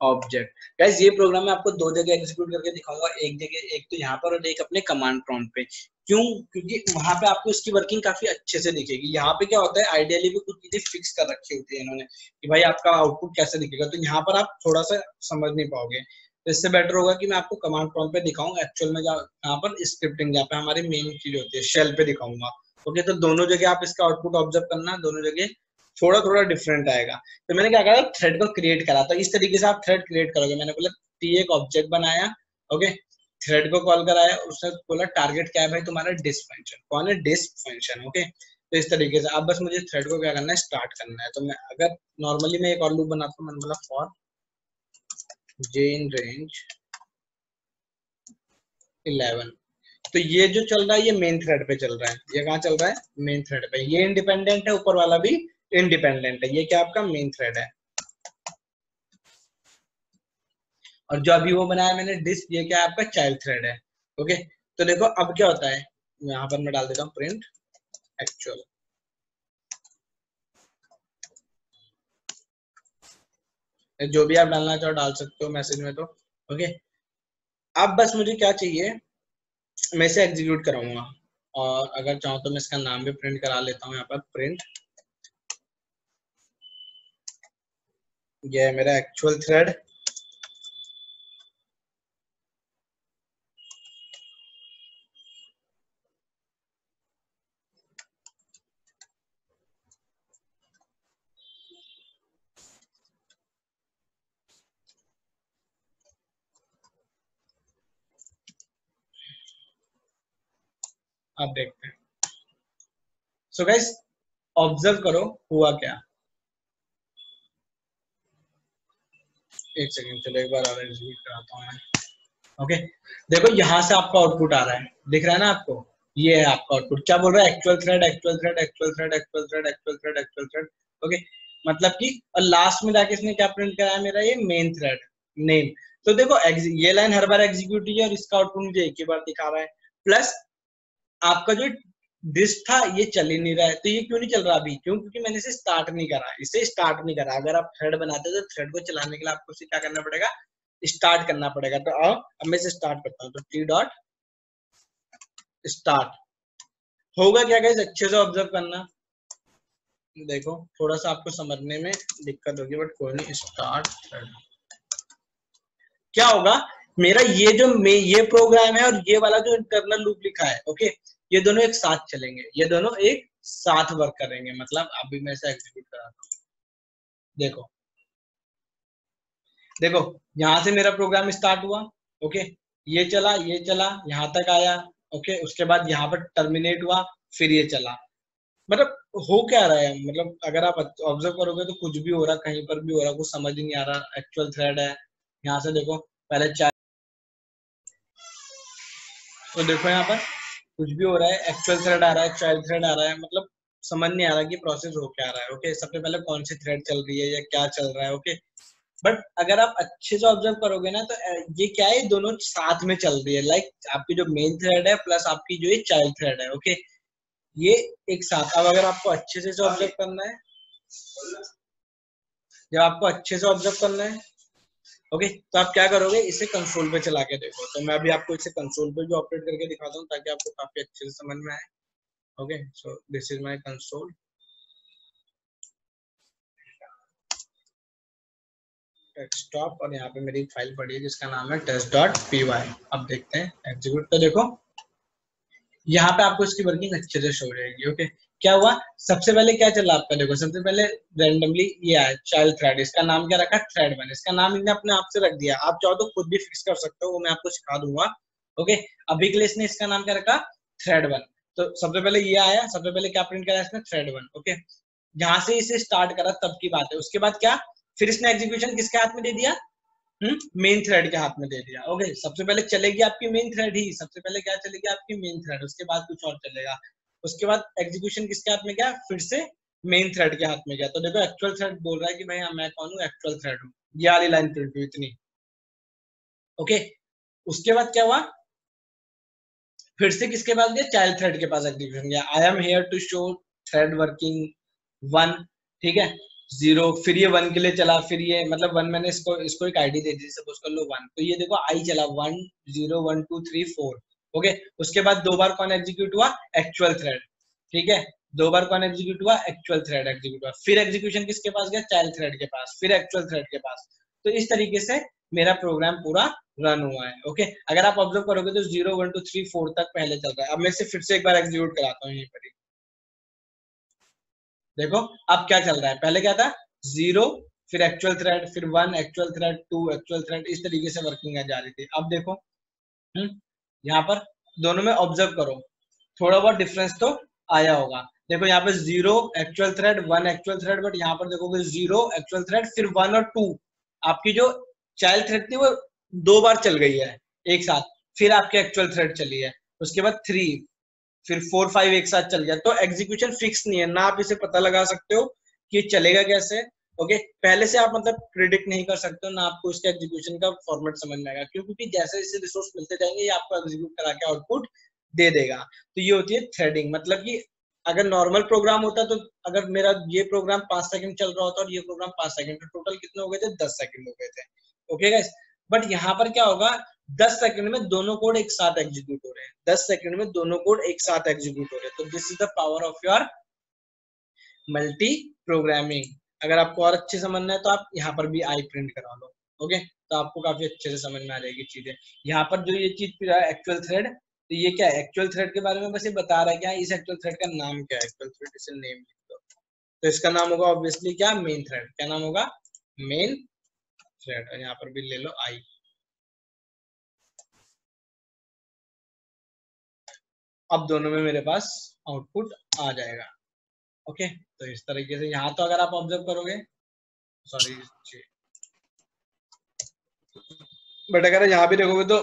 object. Guys ये प्रोग्राम मैं आपको दो जगह एग्जीक्यूट करके दिखाऊंगा, एक जगह, एक तो यहाँ पर और एक अपने कमांड प्रॉम्प्ट पे। क्यों? क्योंकि वहां पे आपको इसकी वर्किंग काफी अच्छे से दिखेगी। यहाँ पे क्या होता है, आइडियली भी कुछ चीजें फिक्स कर रखी होती है इन्होंने कि भाई आपका आउटपुट कैसे दिखेगा, तो यहाँ पर आप थोड़ा सा समझ नहीं पाओगे। तो इससे बेटर होगा कि मैं आपको कमांड प्रॉम्प्ट पे दिखाऊं एक्चुअल में, यहाँ पर स्क्रिप्टिंग जहाँ पे हमारी मेन चीज होती है, शेल पे दिखाऊंगा। ओके, तो दोनों जगह आप इसका आउटपुट ऑब्जर्व करना, दोनों जगह थोड़ा थोड़ा डिफरेंट आएगा। तो मैंने क्या करा, थ्रेड को क्रिएट करा। तो इस तरीके से आप थ्रेड क्रिएट करोगे। मैंने बोला टी एक ऑब्जेक्ट बनाया, ओके, थ्रेड को कॉल कराया, उसने बोला टारगेट क्या है भाई तुम्हारा, डिस्प फंक्शन। कौन है, डिस्प फंक्शन। ओके, तो इस तरीके से अब बस मुझे थ्रेड को क्या करना है, स्टार्ट करना है। तो मैं अगर नॉर्मली मैं एक और लूप बनाता हूँ, मैंने बोला फॉर जे इन रेंज 11। तो ये जो चल रहा है ये मेन थ्रेड पे चल रहा है। ये कहाँ चल रहा है, मेन थ्रेड पे। ये इंडिपेंडेंट है, ऊपर वाला भी इंडिपेंडेंट है। ये क्या आपका मेन थ्रेड है। और जो अभी वो बनाया मैंने डिस्क, ये क्या है आपका चाइल्ड थ्रेड है। ओके, तो देखो अब क्या होता है, यहाँ पर मैं डाल देता हूँ प्रिंट एक्चुअल। जो भी आप डालना चाहो डाल सकते हो मैसेज में। तो ओके, अब बस मुझे क्या चाहिए, मैं इसे एग्जीक्यूट कराऊंगा, और अगर चाहूँ तो मैं इसका नाम भी प्रिंट करा लेता हूँ यहाँ पर, प्रिंट। ये है मेरा एक्चुअल थ्रेड। आप देखते हैं। सो गाइस ऑब्जर्व करो हुआ क्या। एक सेकंड, चलो एक बार और एग्जीक्यूट कराता हूँ मैं। ओके, देखो यहाँ से आपका आउटपुट आ रहा है, दिख रहा है ना आपको, ये है आपका आउटपुट। क्या बोल रहा है, actual thread, actual thread, actual thread, actual thread, actual thread, actual thread. Okay, मतलब कि और लास्ट में जाके इसने क्या प्रिंट कराया मेरा, ये मेन थ्रेड नेम। तो देखो ये लाइन हर बार एग्जीक्यूट हुई है और इसका आउटपुट मुझे एक ही बार दिखा रहा है। प्लस आपका जो डिस्क था ये चल ही नहीं रहा है। तो ये क्यों नहीं चल रहा अभी, क्यों? क्योंकि मैंने इसे स्टार्ट नहीं करा, इसे स्टार्ट नहीं करा। अगर आप थ्रेड बनाते तो थ्रेड को चलाने के लिए आपको इसे क्या करना पड़ेगा, स्टार्ट करना पड़ेगा। तो अब मैं इसे स्टार्ट करता हूँ, तो टी डॉट स्टार्ट होगा क्या गाइस, अच्छे से ऑब्जर्व करना। देखो थोड़ा सा आपको समझने में दिक्कत होगी, बट कोई नहीं। स्टार्ट थ्रेड क्या होगा, मेरा ये प्रोग्राम है और ये वाला जो इंटरनल लूप लिखा है, ओके, ये दोनों एक साथ चलेंगे, ये दोनों एक साथ वर्क करेंगे। मतलब अभी मैं इसे एग्जीक्यूट कराता हूँ। देखो देखो यहाँ से मेरा प्रोग्राम स्टार्ट हुआ, ओके, ये चला यहाँ तक आया, ओके, उसके बाद यहाँ पर टर्मिनेट हुआ, फिर ये चला। मतलब हो क्या रहा है, मतलब अगर आप ऑब्जर्व करोगे तो कुछ भी हो रहा, कहीं पर भी हो रहा, कुछ समझ ही नहीं आ रहा। एक्चुअल थ्रेड है, यहाँ से देखो पहले तो देखो यहाँ पर कुछ भी हो रहा है, एक्चुअल थ्रेड आ रहा है, चाइल्ड थ्रेड आ रहा है, मतलब समझ नहीं आ रहा कि प्रोसेस हो क्या रहा है। ओके, सबसे पहले कौन सी थ्रेड चल रही है या क्या चल रहा है। ओके, बट अगर आप अच्छे से ऑब्जर्व करोगे ना तो ये क्या है, दोनों साथ में चल रही है। लाइक आपकी जो मेन थ्रेड है प्लस आपकी जो ये चाइल्ड थ्रेड है, ओके, ये एक साथ। अब अगर आपको अच्छे से ऑब्जर्व करना है, जब आपको अच्छे से ऑब्जर्व करना है, ओके, तो आप क्या करोगे, इसे कंसोल पे चला के देखो। तो मैं अभी आपको इसे कंसोल पे भी ऑपरेट करके दिखाता हूँ ताकि आपको काफी अच्छे से समझ में आए। Okay, so this is my console, desktop, और यहाँ पे मेरी एक फाइल पड़ी है जिसका नाम है test.py। अब देखते हैं एग्जीक्यूट, तो देखो यहाँ पे आपको इसकी वर्किंग अच्छे से शो रहेगी। ओके, क्या हुआ, सबसे पहले क्या चला आपका, देखो सबसे पहले रैंडमली ये आया चाइल्ड थ्रेड, इसका नाम क्या रखा, थ्रेड वन। इसका नाम इन्हें अपने आप से रख दिया, आप चाहो तो खुद भी फिक्स कर सकते हो, वो मैं आपको सिखा दूंगा। ओके, अभी के लिए इसने इसका नाम क्या रखा, थ्रेड वन। तो सबसे पहले ये आया, सबसे पहले क्या प्रिंट करा इसने, थ्रेड वन। ओके, जहां से इसे स्टार्ट करा तब की बात है। उसके बाद क्या, फिर इसने एग्जीक्यूशन किसके हाथ में दे दिया, मेन थ्रेड के हाथ में दे दिया। ओके, सबसे पहले चलेगी आपकी मेन थ्रेड ही, सबसे पहले क्या चलेगी आपकी मेन थ्रेड, उसके बाद कुछ और चलेगा। उसके बाद एग्जीक्यूशन किसके हाथ में गया, फिर से मेन थ्रेड के हाथ में गया। तो देखो एक्चुअल थ्रेड बोल रहा है कि भाई मैं कौन हूँ, एक्चुअल थ्रेड हूँ, ये वाली लाइन प्रिंट हुई इतनी। ओके, उसके बाद क्या हुआ, फिर से किसके पास गया, चाइल्ड थ्रेड के पास एग्जीक्यूशन गया। I am here to show thread working one, ठीक है, जीरो, फिर ये वन के लिए चला, फिर ये मतलब वन, मैंने इसको इसको एक आईडी दे दी, सपोज कर लो वन, तो ये देखो आई चला 1 0 1 2 3 4। ओके, उसके बाद दो बार कौन एग्जीक्यूट हुआ, एक्चुअल थ्रेड, ठीक है, दो बार कौन एग्जीक्यूट हुआ, एक्चुअल थ्रेड एग्जीक्यूट हुआ, फिर एग्जीक्यूशन किसके पास गया, चाइल्ड थ्रेड के पास, फिर एक्चुअल थ्रेड के पास। तो इस तरीके से मेरा प्रोग्राम पूरा रन हुआ है। ओके, अगर आप ऑब्जर्व करोगे तो 0 1 2 3 4 तक पहले चल रहा है। अब मैं इसे फिर से एक बार एग्जीक्यूट कराता हूँ, यहीं पर देखो अब क्या चल रहा है, पहले क्या था, 0, फिर एक्चुअल थ्रेड, फिर 1 एक्चुअल थ्रेड, 2 एक्चुअल थ्रेड, इस तरीके से वर्किंग जा रही थी। अब देखो यहाँ पर दोनों में ऑब्जर्व करो, थोड़ा बहुत डिफरेंस तो आया होगा। देखो यहाँ पे 0 actual thread, 1 actual thread, but यहाँ पर देखोगे 0 एक्चुअल थ्रेड, फिर 1 और 2, आपकी जो चाइल्ड थ्रेड थी वो दो बार चल गई है एक साथ, फिर आपकी एक्चुअल थ्रेड चली है, उसके बाद 3, फिर 4 5 एक साथ चल गया। तो एग्जीक्यूशन फिक्स नहीं है ना, आप इसे पता लगा सकते हो कि चलेगा कैसे। ओके, पहले से आप मतलब प्रिडिक्ट नहीं कर सकते हो ना, आपको इसके एग्जीक्यूशन का फॉर्मेट समझ में आएगा, क्योंकि जैसे जैसे रिसोर्स मिलते जाएंगे ये आपको एग्जीक्यूट करा के आउटपुट दे देगा। तो ये होती है थ्रेडिंग, मतलब कि अगर नॉर्मल प्रोग्राम होता तो अगर मेरा ये प्रोग्राम 5 सेकंड चल रहा होता और ये प्रोग्राम 5 सेकंड, तो टोटल कितने हो गए थे, 10 सेकंड हो गए थे। ओके गाइस, बट यहाँ पर क्या होगा, 10 सेकंड में दोनों कोड एक साथ एग्जीक्यूट हो रहे हैं, 10 सेकंड में दोनों कोड एक साथ एग्जीक्यूट हो रहे हैं। तो this is the power of your multi programming. अगर आपको और अच्छे समझना है तो आप यहाँ पर भी आई प्रिंट करा लो। ओके, तो आपको काफी अच्छे से समझ में आ जाएगी चीजें। यहाँ पर जो ये चीज एक्चुअल थ्रेड, तो ये क्या है, एक्चुअल थ्रेड के बारे में बस ये बता रहा है क्या, इस एक्चुअल थ्रेड का नाम क्या है, एक्चुअल थ्रेड इसे नेम लिख दो, तो इसका नाम होगा ऑब्वियसली क्या, मेन थ्रेड। क्या नाम होगा, मेन थ्रेड, और यहाँ पर भी ले लो आई। अब दोनों में मेरे पास आउटपुट आ जाएगा। ओके, तो इस तरीके से यहाँ तो अगर आप ऑब्जर्व करोगे, सॉरी, बट अगर यहाँ भी देखोगे तो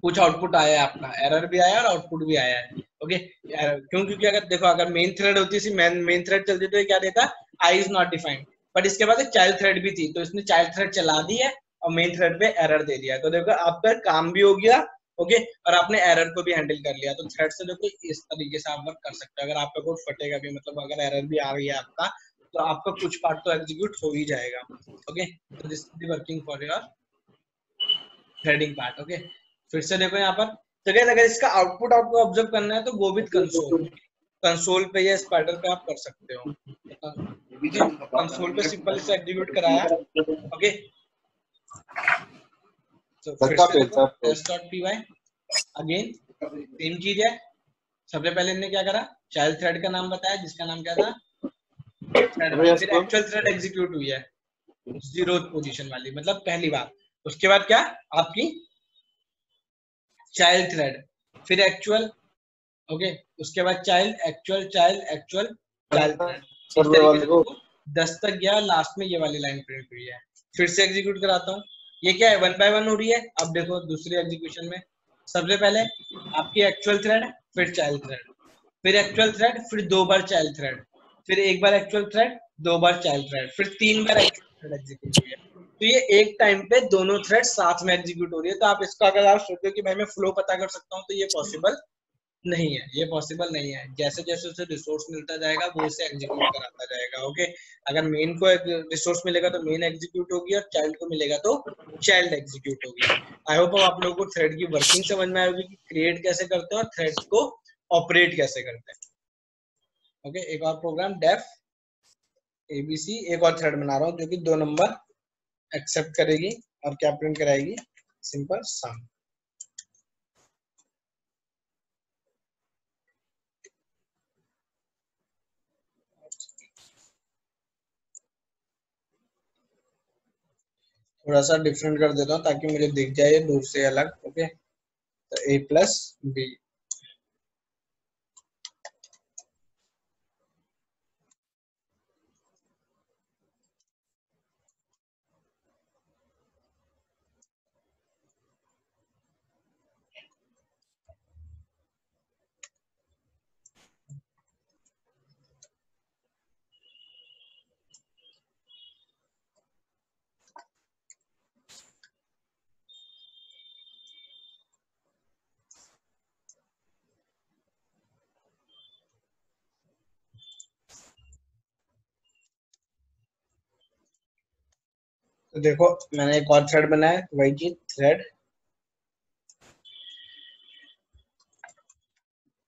कुछ आउटपुट आया है, अपना एरर भी आया और आउटपुट भी आया है। ओके, क्यों, क्योंकि अगर देखो अगर मेन थ्रेड होती थी, मेन थ्रेड चलती तो ये क्या देता, I is not defined, but इसके बाद एक चाइल्ड थ्रेड भी थी, तो इसने चाइल्ड थ्रेड चला दी है और मेन थ्रेड पे एरर दे दिया। तो देखो आपका काम भी हो गया, ओके, और आपने एरर को भी हैंडल कर लिया। तो थ्रेड से देखो इस तरीके से आप वर्क कर सकते हो। अगर आपका कोड फटेगा भी, मतलब अगर एरर भी आ गई है आपका, तो आपका कुछ पार्ट तो एग्जीक्यूट हो ही जाएगा। ओके, तो this is working for your threading part. Okay, फिर से देखो यहाँ पर, तो गाइस अगर इसका आउटपुट आपको ऑब्जर्व करना है तो गो विद कंसोल, कंसोल पे या स्पाइडर पे आप कर सकते हो। ओके, कंसोल पे सिंपल से एग्जीक्यूट कराया। ओके, तो फिर से देखो टेस्ट.py, अगेन सेम चीज है, सबसे पहले इन्होंने क्या करा, चाइल्ड थ्रेड का नाम बताया जिसका नाम क्या था, थ्रेड अभी 1। फिर इसको एक्चुअल थ्रेड एग्जीक्यूट हुई है 0th पोजीशन वाली, मतलब पहली बार। उसके बाद क्या आपकी चाइल्ड थ्रेड, फिर एक्चुअल, ओके, उसके बाद child actual child actual child thread, इस सर्वे तरीके वाले से को 10 तक गया, लास्ट में ये वाली लाइन प्रिंट हुई है। फिर से एग्जीक्यूट कराता हूँ, ये क्या है 1 बाय 1 हो रही है। अब देखो दूसरी एग्जीक्यूशन में सबसे पहले आपकी एक्चुअल थ्रेड, फिर चाइल्ड थ्रेड, फिर एक्चुअल थ्रेड, फिर 2 बार चाइल्ड थ्रेड, फिर 1 बार एक्चुअल थ्रेड, 2 बार चाइल्ड थ्रेड, फिर 3 बार एक्चुअल थ्रेड एग्जीक्यूट हुई है। तो ये एक टाइम पे दोनों थ्रेड साथ में एग्जीक्यूट हो रही है। तो आप इसका अगर आप सोचो कि भाई मैं फ्लो पता कर सकता हूँ, तो ये पॉसिबल नहीं है, ये पॉसिबल नहीं है। जैसे जैसे उसे रिसोर्स मिलता जाएगा वो उसे एग्जीक्यूट कराता जाएगा। ओके, अगर मेन को रिसोर्स मिलेगा तो मेन एग्जीक्यूट होगी, और चाइल्ड को मिलेगा तो चाइल्ड एग्जीक्यूट होगी। आई होप आप लोगों को थ्रेड की वर्किंग समझ में आएगी कि क्रिएट कैसे करते हैं और थ्रेड्स को ऑपरेट कैसे करते हैं। ओके, एक और प्रोग्राम डेफ एबीसी, एक और थ्रेड बना रहा हूँ जो कि 2 नंबर एक्सेप्ट करेगी और क्या प्रिंट कराएगी, सिंपल सम। थोड़ा सा डिफरेंट कर देता हूँ ताकि मुझे दिख जाए दूर से अलग। ओके, तो a प्लस बी, तो देखो मैंने एक और थ्रेड बनाया, वही चीज thread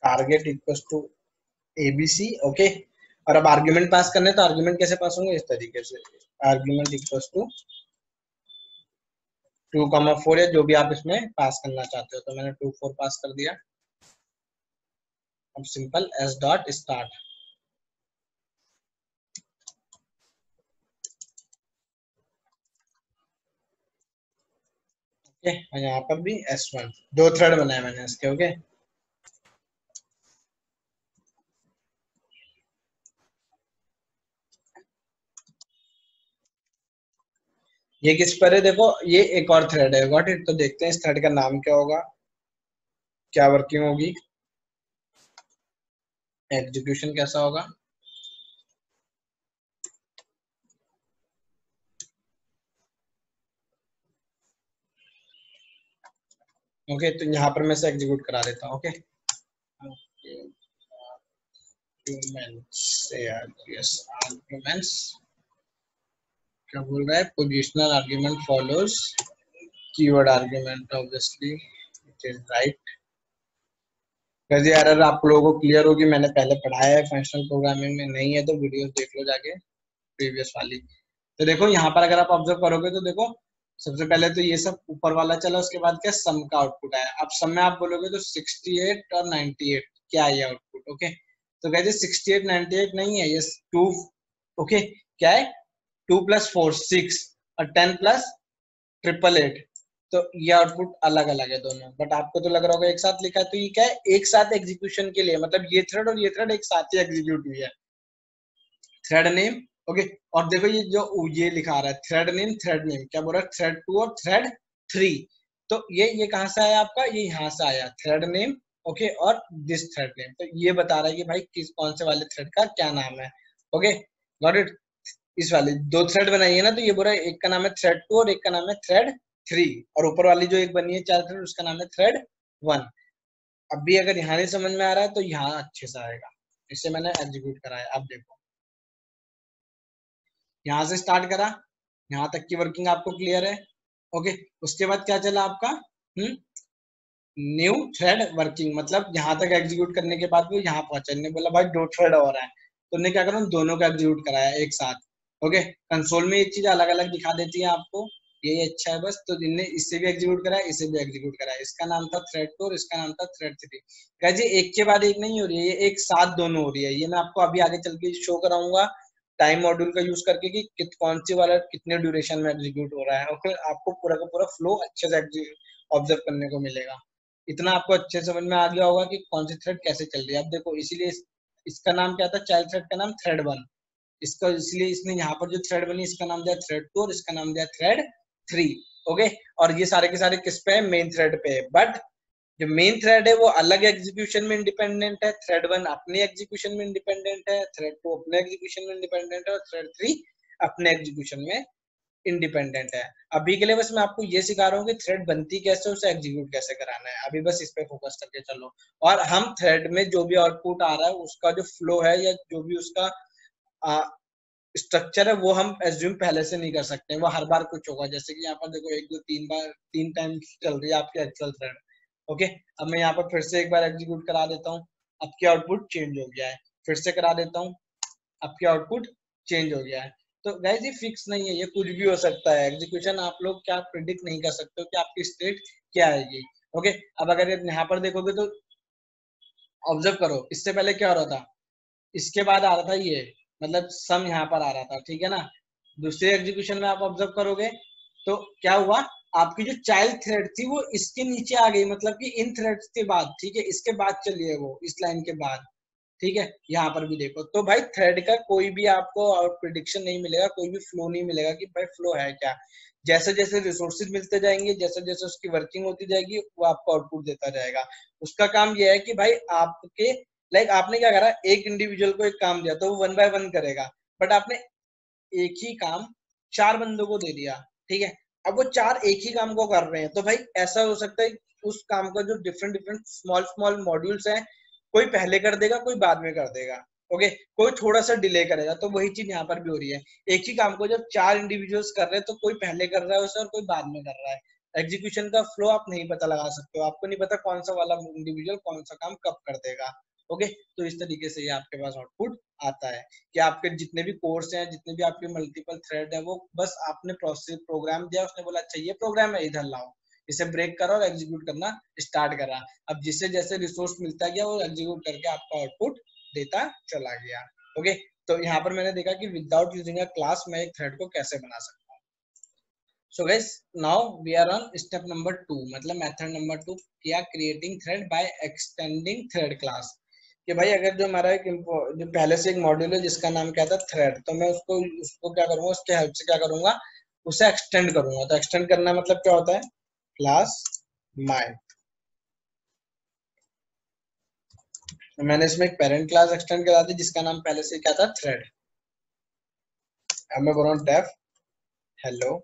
target equals to ABC. Okay, और अब आर्ग्यूमेंट पास करने, तो आर्ग्यूमेंट कैसे पास होंगे, इस तरीके से आर्ग्यूमेंट इक्वल्स टू 2,4 या जो भी आप इसमें पास करना चाहते हो। तो मैंने 2 4 पास कर दिया। अब simple S dot start, okay, और यहाँ पर भी S1, 2 थ्रेड बनाए मैंने इसके। ओके, ये किस पर है, देखो ये एक और थ्रेड है, गॉट इट। तो देखते हैं इस थ्रेड का नाम क्या होगा, क्या वर्किंग होगी, एग्जीक्यूशन कैसा होगा। ओके, तो यहाँ पर मैं से एग्जीक्यूट करा देता हूँ। ओके, आर्ग्यूमेंट्स क्या बोल रहा है, positional argument follows keyword argument, obviously it is right. वैसे यार आप लोगों को क्लियर होगी, मैंने पहले पढ़ाया है फंक्शनल प्रोग्रामिंग में, नहीं है तो वीडियोस देख लो जाके प्रीवियस वाली। तो देखो यहाँ पर अगर आप ऑब्जर्व करोगे तो देखो सबसे पहले तो ये सब ऊपर वाला चला, उसके बाद क्या सम का आउटपुट आया। अब सम में आप बोलोगे तो 68 और 98 क्या है ये आउटपुट। ओके, तो कहते 68 98 नहीं है ये 2। ओके, क्या है 2 + 4 6 और 10 + 888। तो ये आउटपुट अलग अलग है दोनों, बट आपको तो लग रहा होगा एक साथ लिखा है। तो ये क्या है, एक साथ एग्जीक्यूशन के लिए, मतलब ये थ्रेड और ये थ्रेड एक साथ ही एग्जीक्यूट हुई है। थ्रेड नेम, ओके, और देखो ये जो ये लिखा रहा है थ्रेड नेम क्या बोल रहा है, थ्रेड 2 और थ्रेड 3। तो ये कहाँ से आया आपका, ये यहाँ से आया थ्रेड नेम। ओके, और दिस थ्रेड नेम, तो ये बता रहा है कि भाई किस कौन से वाले थ्रेड का क्या नाम है। Okay, got it. इस वाली 2 थ्रेड बनाई है ना, तो ये बोल रहा है एक का नाम है थ्रेड 2 और एक का नाम है थ्रेड 3, और ऊपर वाली जो एक बनी है 4 थ्रेड, उसका नाम है थ्रेड 1। अब भी अगर यहाँ नहीं समझ में आ रहा है तो यहाँ अच्छे से आएगा। इससे मैंने एग्जीक्यूट कराया, अब देखो यहाँ से स्टार्ट करा, यहाँ तक की वर्किंग आपको क्लियर है। ओके, उसके बाद क्या चला आपका, न्यू थ्रेड वर्किंग, मतलब यहाँ तक एग्जीक्यूट करने के बाद वो यहाँ पहुंचा, ने बोला भाई 2 थ्रेड और है, तो ने क्या करा दोनों का एग्जीक्यूट कराया एक साथ। ओके, कंसोल में ये चीज अलग अलग दिखा देती है आपको, ये अच्छा है बस, तो इनने इससे भी एग्जीक्यूट करा, इसे भी एग्जीक्यूट करा। इसका नाम था थ्रेड 2 और इसका नाम था थ्रेड 3। गाइस ये एक के बाद एक नहीं हो रही है, ये एक साथ दोनों हो रही है। ये मैं आपको अभी आगे चल के शो कराऊंगा टाइम मॉड्यूल का यूज करके कि कौन सी वाला कितने ड्यूरेशन में एग्जीक्यूट हो रहा है, और फिर आपको पूरा का पूरा फ्लो अच्छे से ऑब्जर्व करने को मिलेगा। इतना आपको अच्छे से समझ में आ गया होगा कि कौन सी थ्रेड कैसे चल रही है। अब देखो इसीलिए इसका नाम क्या था, चाइल्ड थ्रेड का नाम थ्रेड 1। इसका इसलिए इसने यहाँ पर जो थ्रेड बनी इसका नाम दिया थ्रेड 2 और इसका नाम दिया थ्रेड 3। ओके, और ये सारे के सारे किस पे है, मेन थ्रेड पे है। बट जो मेन थ्रेड है वो अलग एग्जीक्यूशन में इंडिपेंडेंट है। थ्रेड 1 अपने एग्जीक्यूशन में इंडिपेंडेंट है, थ्रेड 2 अपने एग्जीक्यूशन में इंडिपेंडेंट है, और थ्रेड 3 अपने एग्जीक्यूशन में इंडिपेंडेंट है। अभी के लिए बस मैं आपको ये सिखा रहा हूँ कि थ्रेड बनती कैसे, उसे एग्जीक्यूट कैसे कराना है। अभी बस इस पे फोकस करके चलो। और हम थ्रेड में जो भी आउटपुट आ रहा है उसका जो फ्लो है या जो भी उसका स्ट्रक्चर है वो हम एज्यूम पहले से नहीं कर सकते, वो हर बार कुछ होगा। जैसे कि यहाँ पर देखो 1 2 3 बार 3 टाइम चल रही है आपकी एक्चुअल थ्रेड। ओके, अब मैं यहाँ पर फिर से एक बार एग्जीक्यूट करा देता हूँ, आपकी आउटपुट चेंज हो गया है। फिर से करा देता हूँ, आपकी आउटपुट चेंज हो गया है। तो गाइस ये फिक्स नहीं है, ये कुछ भी हो सकता है। एग्जीक्यूशन आप लोग क्या प्रिडिक्ट नहीं कर सकते हो कि आपकी स्टेट क्या आएगी। ओके, अब अगर यहाँ पर देखोगे तो ऑब्जर्व करो, इससे पहले क्या हो रहा था, इसके बाद आ रहा था ये, मतलब सम यहाँ पर आ रहा था, ठीक है ना। दूसरे एग्जीक्यूशन में आप ऑब्जर्व करोगे तो क्या हुआ, आपकी जो चाइल्ड थ्रेड थी वो इसके नीचे आ गई, मतलब कि इन थ्रेड्स के बाद, ठीक है, इसके बाद चलिए वो इस लाइन के बाद, ठीक है। यहाँ पर भी देखो तो भाई थ्रेड का कोई भी आपको प्रिडिक्शन नहीं मिलेगा, कोई भी फ्लो नहीं मिलेगा कि भाई फ्लो है क्या। जैसे जैसे रिसोर्सेज मिलते जाएंगे, जैसे जैसे उसकी वर्किंग होती जाएगी, वो आपको आउटपुट देता जाएगा। उसका काम यह है कि भाई आपके लाइक आपने क्या करा, एक इंडिविजुअल को एक काम दिया तो वो 1 बाय 1 करेगा, बट आपने एक ही काम 4 बंदों को दे दिया, ठीक है। अब वो 4 एक ही काम को कर रहे हैं, तो भाई ऐसा हो सकता है उस काम का जो different different small small modules हैं, कोई पहले कर देगा कोई बाद में कर देगा। ओके, कोई थोड़ा सा डिले करेगा। तो वही चीज यहाँ पर भी हो रही है, एक ही काम को जब 4 इंडिविजुअल्स कर रहे हैं तो कोई पहले कर रहा है उसे और कोई बाद में कर रहा है। एग्जीक्यूशन का फ्लो आप नहीं पता लगा सकते हो, आपको नहीं पता कौन सा वाला इंडिविजुअल कौन सा काम कब कर देगा। ओके, तो इस तरीके से ये आपके पास आउटपुट आता है कि आपके जितने भी कोर्स हैं, जितने भी आपके मल्टीपल थ्रेड है, वो बस आपने प्रोसेस प्रोग्राम दिया, उसने बोला अच्छा ये प्रोग्राम है इधर लाओ, इसे ब्रेक करो और एग्जीक्यूट करना स्टार्ट करा। अब जिससे जैसे रिसोर्स मिलता गया वो एग्जीक्यूट करके आपका आउटपुट देता चला गया। ओके, तो यहाँ पर मैंने देखा कि विदाउट यूजिंग अ क्लास मैं एक थ्रेड को कैसे बना सकता हूँ। So guys now we are on step number 2, मतलब मेथड नंबर 2, क्या creating thread by extending thread class. कि भाई अगर जो हमारा एक जो पहले से एक मॉड्यूल है जिसका नाम क्या था थ्रेड, तो मैं उसको उसको क्या करूंगा, उसके हेल्प से क्या करूंगा, उसे एक्सटेंड करूंगा। तो एक्सटेंड करना मतलब क्या होता है, क्लास माय, मैंने इसमें एक पेरेंट क्लास एक्सटेंड करा दी जिसका नाम पहले से क्या था थ्रेड। अब मैं बोल रहा हूँ डेफ हेलो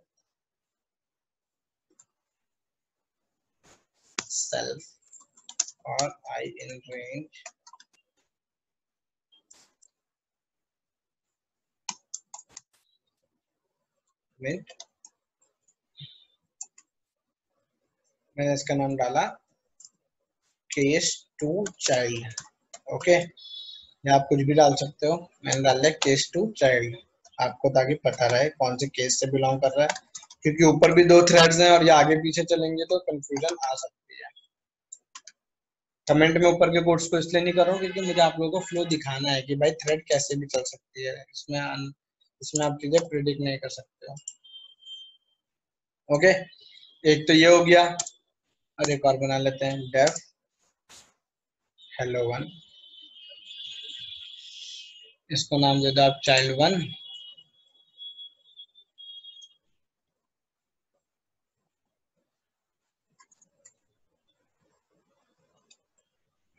सेल्फ और आई इन रेंज विद, मैंने इसका नाम डाला केस टू चाइल्ड। ओके, या आप कुछ भी डाल सकते हो, मैंने डाल दिया केस टू चाइल्ड आपको, ताकि पता रहे कौन से केस से बिलोंग कर रहा है। क्योंकि ऊपर भी 2 थ्रेड्स हैं और ये आगे पीछे चलेंगे तो कंफ्यूजन आ सकती है। कमेंट में ऊपर के कोड्स को इसलिए नहीं कर रहा हूँ क्योंकि मुझे आप लोगों को फ्लो दिखाना है कि भाई थ्रेड कैसे भी चल सकती है, इसमें आप चीजें प्रिडिक्ट नहीं कर सकते हो। ओके, एक तो ये हो गया, और एक और बना लेते हैं डेफ हेलो वन, इसको नाम दे दो आप चाइल्ड वन।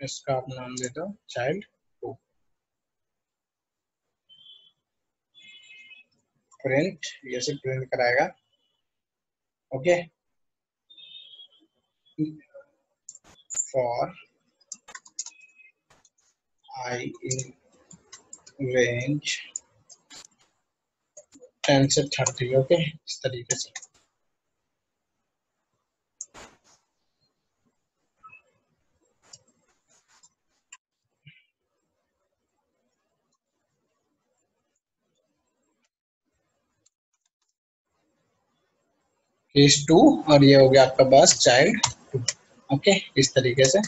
इसका आप नाम दे दो चाइल्ड टू। प्रिंट, ये से प्रिंट कराएगा। Okay, for I in range 10 से 30। ओके, इस तरीके से। केस 2 और ये हो गया आपका बस चाइल्ड 2। ओके, इस तरीके से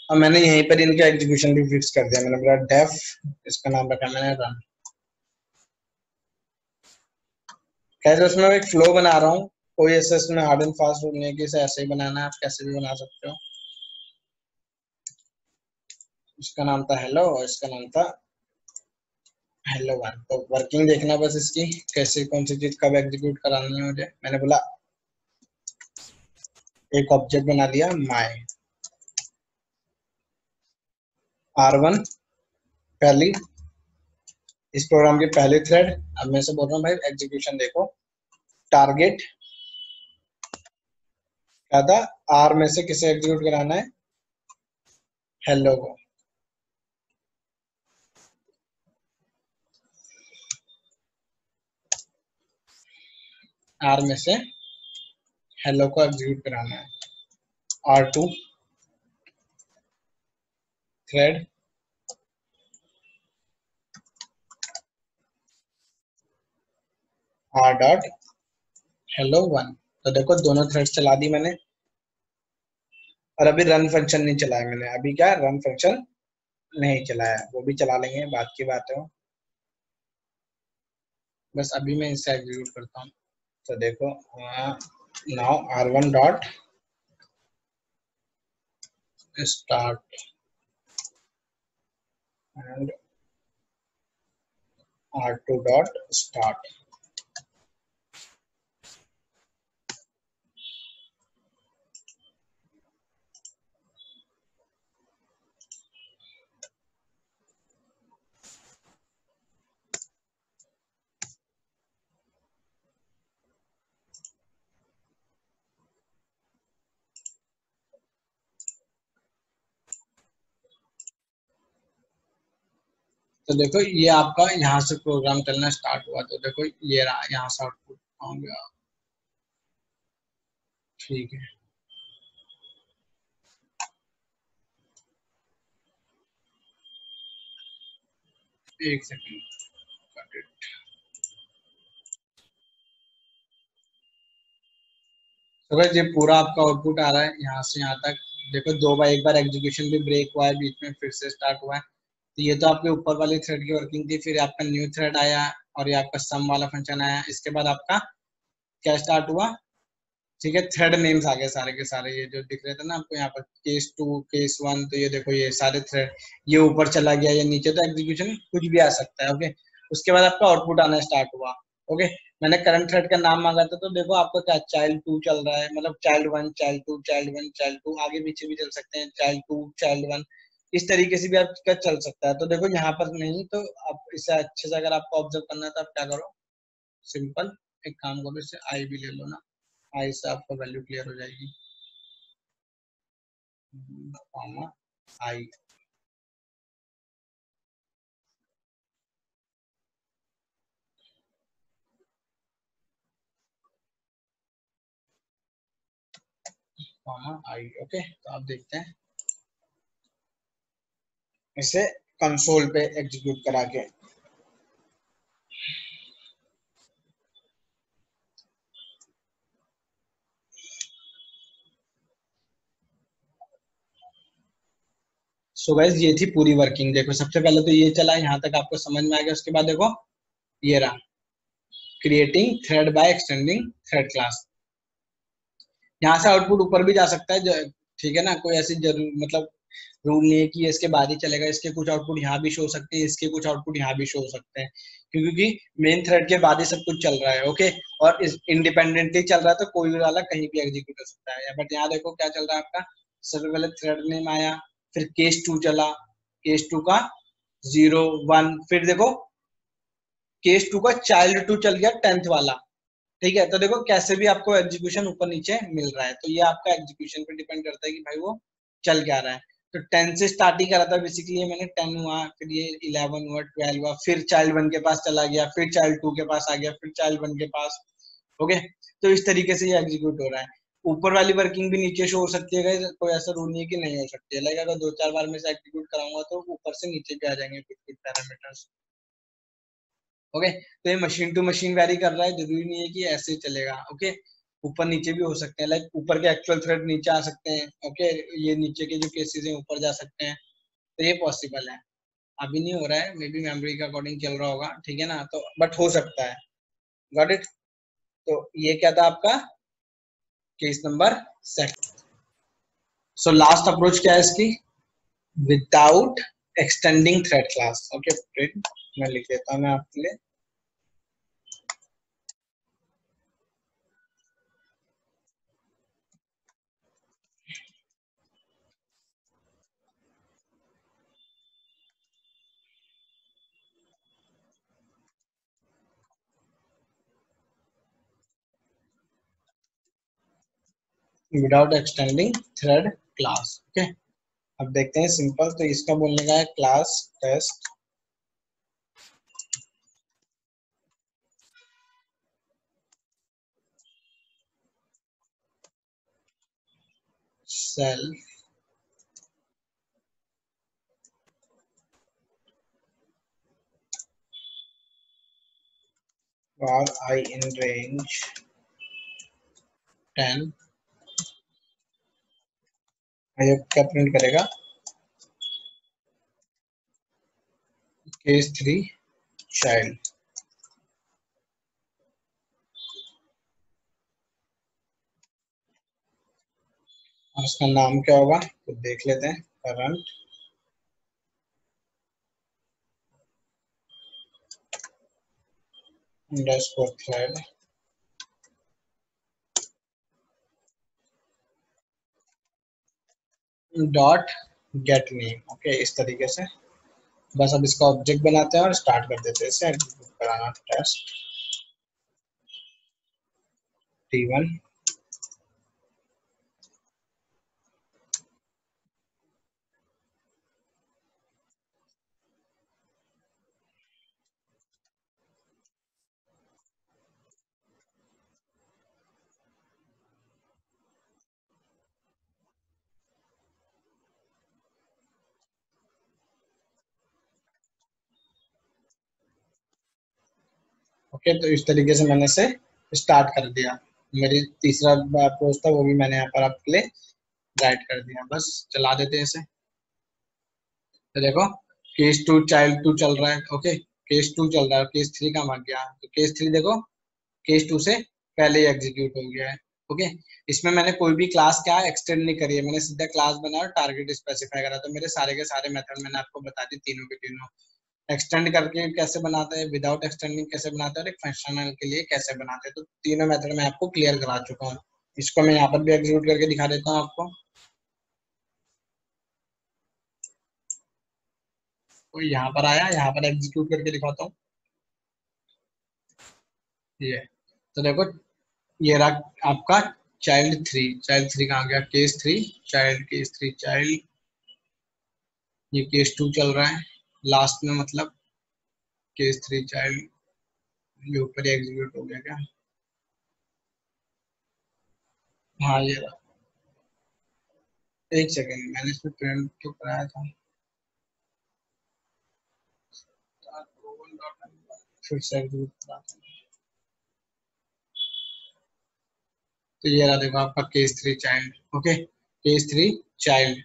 और मैंने यहीं पर इनका एग्जीक्यूशन भी फिक्स कर दिया। मैंने बोला डेफ, इसका नाम रखा मैंने रन। कैसे उसमें एक फ्लो बना रहा हूँ, कोई ऐसे इसमें हार्ड एंड फास्ट रूल नहीं है कि इसे ऐसे ही बनाना है, आप कैसे भी बना सकते हो। इसका नाम था हेलो और इसका नाम था हेलो वन। तो वर्किंग देखना बस इसकी, कैसे कौन सी चीज कब एग्जीक्यूट करानी है मुझे। मैंने बोला एक ऑब्जेक्ट बना लिया माय R1 पहली, इस प्रोग्राम की पहली थ्रेड। अब मैं से बोल रहा हूँ भाई एग्जीक्यूशन देखो, टारगेट क्या था, आर में से किसे एग्जीक्यूट कराना है, हेलो को। आर में से हेलो को एग्जीक्यूट कराना है। R2 thread R dot hello one. तो देखो दोनों थ्रेड चला दी मैंने, और अभी रन फंक्शन नहीं चलाया मैंने। अभी क्या रन फंक्शन नहीं चलाया, वो भी चला लेंगे, बात की बात है। बस अभी मैं इससे एग्जीक्यूट करता हूँ। तो देखो now R1 dot start and R2 dot start. तो देखो ये आपका यहाँ से प्रोग्राम चलना स्टार्ट हुआ। तो देखो ये रहा, यहाँ से आउटपुट आ गया। ठीक है, एक सेकंड। तो बस ये पूरा आपका आउटपुट आ रहा है यहाँ से यहाँ तक। देखो दो बार, एक बार एग्जीक्यूशन भी ब्रेक हुआ है, बीच में फिर से स्टार्ट हुआ है। तो ये तो आपके ऊपर वाली थ्रेड की वर्किंग थी। फिर आपका न्यू थ्रेड आया और ये आपका सम वाला फंक्शन आया। इसके बाद आपका क्या स्टार्ट हुआ, ठीक है, थ्रेड नेम्स आ गए सारे के सारे, ये जो दिख रहे थे ना आपको यहाँ पर, केस 2 केस 1। तो ये देखो ये सारे थ्रेड, ये ऊपर चला गया, ये नीचे, तो एग्जीक्यूशन कुछ भी आ सकता है। ओके, उसके बाद आपका आउटपुट आना स्टार्ट हुआ। ओके, मैंने करंट थ्रेड का नाम मांगा था, तो देखो आपका क्या चाइल्ड 2 चल रहा है, मतलब चाइल्ड 1 चाइल्ड 2 चाइल्ड 1 चाइल्ड 2, आगे पीछे भी चल सकते हैं, चाइल्ड 2 चाइल्ड 1, इस तरीके से भी आपका चल सकता है। तो देखो यहाँ पर नहीं, तो आप इसे अच्छे से अगर आपको ऑब्जर्व करना है तो आप क्या करो, सिंपल एक काम करो, इसे आई भी ले लो ना, आई से आपको वैल्यू क्लियर हो जाएगी। कॉमा आई, कॉमा आई। ओके, तो आप देखते हैं इसे कंसोल पे एग्जीक्यूट करा के। सो गाइस ये थी पूरी वर्किंग। देखो सबसे पहले तो ये चला, यहाँ तक आपको समझ में आ गया। उसके बाद देखो ये रहा, creating thread by extending thread class. यहाँ से आउटपुट ऊपर भी जा सकता है, ठीक है ना, कोई ऐसी जरूर मतलब रूल नहीं है कि इसके बाद ही चलेगा। इसके कुछ आउटपुट यहाँ भी शो हो सकते हैं, इसके कुछ आउटपुट यहाँ भी शो हो सकते हैं, क्योंकि मेन थ्रेड के बाद ही सब कुछ चल रहा है। ओके, और इस इंडिपेंडेंटली चल रहा है, तो कोई भी वाला कहीं भी एग्जीक्यूट हो सकता है। बट यहाँ देखो क्या चल रहा है आपका, सबसे पहले थ्रेड नेम आया, फिर केस 2 चला, केस 2 का 0 1, फिर देखो केस 2 का चाइल्ड 2 चल गया 10th वाला। ठीक है, तो देखो कैसे भी आपको एग्जीक्यूशन ऊपर नीचे मिल रहा है। तो ये आपका एग्जीक्यूशन पे डिपेंड करता है कि भाई वो चल क्या रहा है। तो 10 से स्टार्ट ही करा था बेसिकली, मैंने 10 हुआ, फिर ये 11 हुआ, 12 हुआ, फिर चाइल्ड 1 के पास चला गया, फिर चाइल्ड 2 के पास आ गया, फिर चाइल्ड 1 के पास। ओके, तो इस तरीके से ये एग्जीक्यूट हो रहा है। ऊपर वाली वर्किंग भी नीचे शो हो सकती है guys, कोई ऐसा रूल नहीं है कि नहीं हो सकती है। लाइक अगर 2-4 बार में से एग्जीक्यूट कराऊंगा तो ऊपर से नीचे भी आ जाएंगे कुछ कुछ पैरामीटर्स। ओके, तो ये मशीन टू मशीन वेरी कर रहा है, जरूरी नहीं है कि ऐसे ही चलेगा। ओके, ऊपर नीचे भी हो सकते हैं, लाइक ऊपर के एक्चुअल थ्रेड नीचे आ सकते हैं। ओके, ये नीचे के जो केसेस हैं ऊपर जा सकते हैं, तो ये पॉसिबल है। अभी नहीं हो रहा है, मे बी मेमोरी के अकॉर्डिंग चल रहा होगा, ठीक है ना, तो बट हो सकता है। Got it. तो ये क्या था आपका case number second. So last approach क्या है इसकी, without extending thread class. Okay, मैं लिख देता हूँ मैं आपके लिए। Without extending thread class. Okay, अब देखते हैं सिंपल, तो इसका बोलने का है class test self for I in range 10। ये क्या प्रिंट करेगा, केस 3 चाइल्ड। और इसका नाम क्या होगा तो देख लेते हैं, current underscore thread dot gate name. Okay, इस तरीके से बस अब इसका ऑब्जेक्ट बनाते हैं और स्टार्ट कर देते हैं इसे एग्जीक्यूट कराना। Test T1। ओके, तो इस तरीके से मैंने इसे स्टार्ट कर दिया। मेरी तीसरा अप्रोच था वो भी मैंने यहाँ पर आपके लिए गाइड कर दिया। बस चला देते हैं इसे। तो देखो, केस 2 चाइल्ड 2 चल रहा है। ओके, केस 2 चल रहा है, केस 3 का मर गया, तो केस 3 देखो केस 2 से पहले ही एग्जीक्यूट हो गया है। ओके, इसमें मैंने कोई भी क्लास क्या एक्सटेंड नहीं करी है, मैंने सीधा क्लास बनाया और टारगेट स्पेसिफाई करा, तो मेरे सारे के सारे मेथड मैंने आपको बता दी, तीनों के तीनों। एक्सटेंड करके कैसे बनाते हैं, विदाउट एक्सटेंडिंग कैसे बनाते हैं, और एक फंक्शनल के लिए कैसे बनाते हैं, तो तीनों मेथड मैं आपको क्लियर करा चुका हूँ। इसको मैं यहाँ पर भी एग्जीक्यूट करके दिखा देता हूँ आपको। तो यहाँ पर आया, यहाँ पर एग्जीक्यूट करके दिखाता हूँ। ये तो देखो, ये रहा आपका चाइल्ड 3। चाइल्ड 3 कहाँ गया, केस 3 चाइल्ड, केस 3 चाइल्ड, ये केस 2 चल रहा है लास्ट में, मतलब केस 3 चाइल्ड, ये ऊपर ही एग्जीक्यूट हो गया क्या। हाँ, ये रहा। एक सेकेंड, मैंने इसमें प्रिंट तो कराया था, फिर से एग्जीक्यूट करा था। तो ये रहा देखो आपका case 3 child. Okay, case 3 child,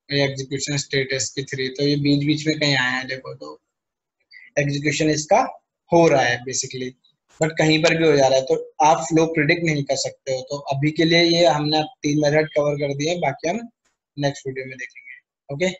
execution status की 3, तो ये बीच बीच में कहीं आया है देखो, तो एग्जीक्यूशन इसका हो रहा है बेसिकली, बट कहीं पर भी हो जा रहा है, तो आप फ्लो प्रिडिक्ट नहीं कर सकते हो। तो अभी के लिए ये हमने 3 मेथड कवर कर दिए, बाकी हम नेक्स्ट वीडियो में देखेंगे। ओके।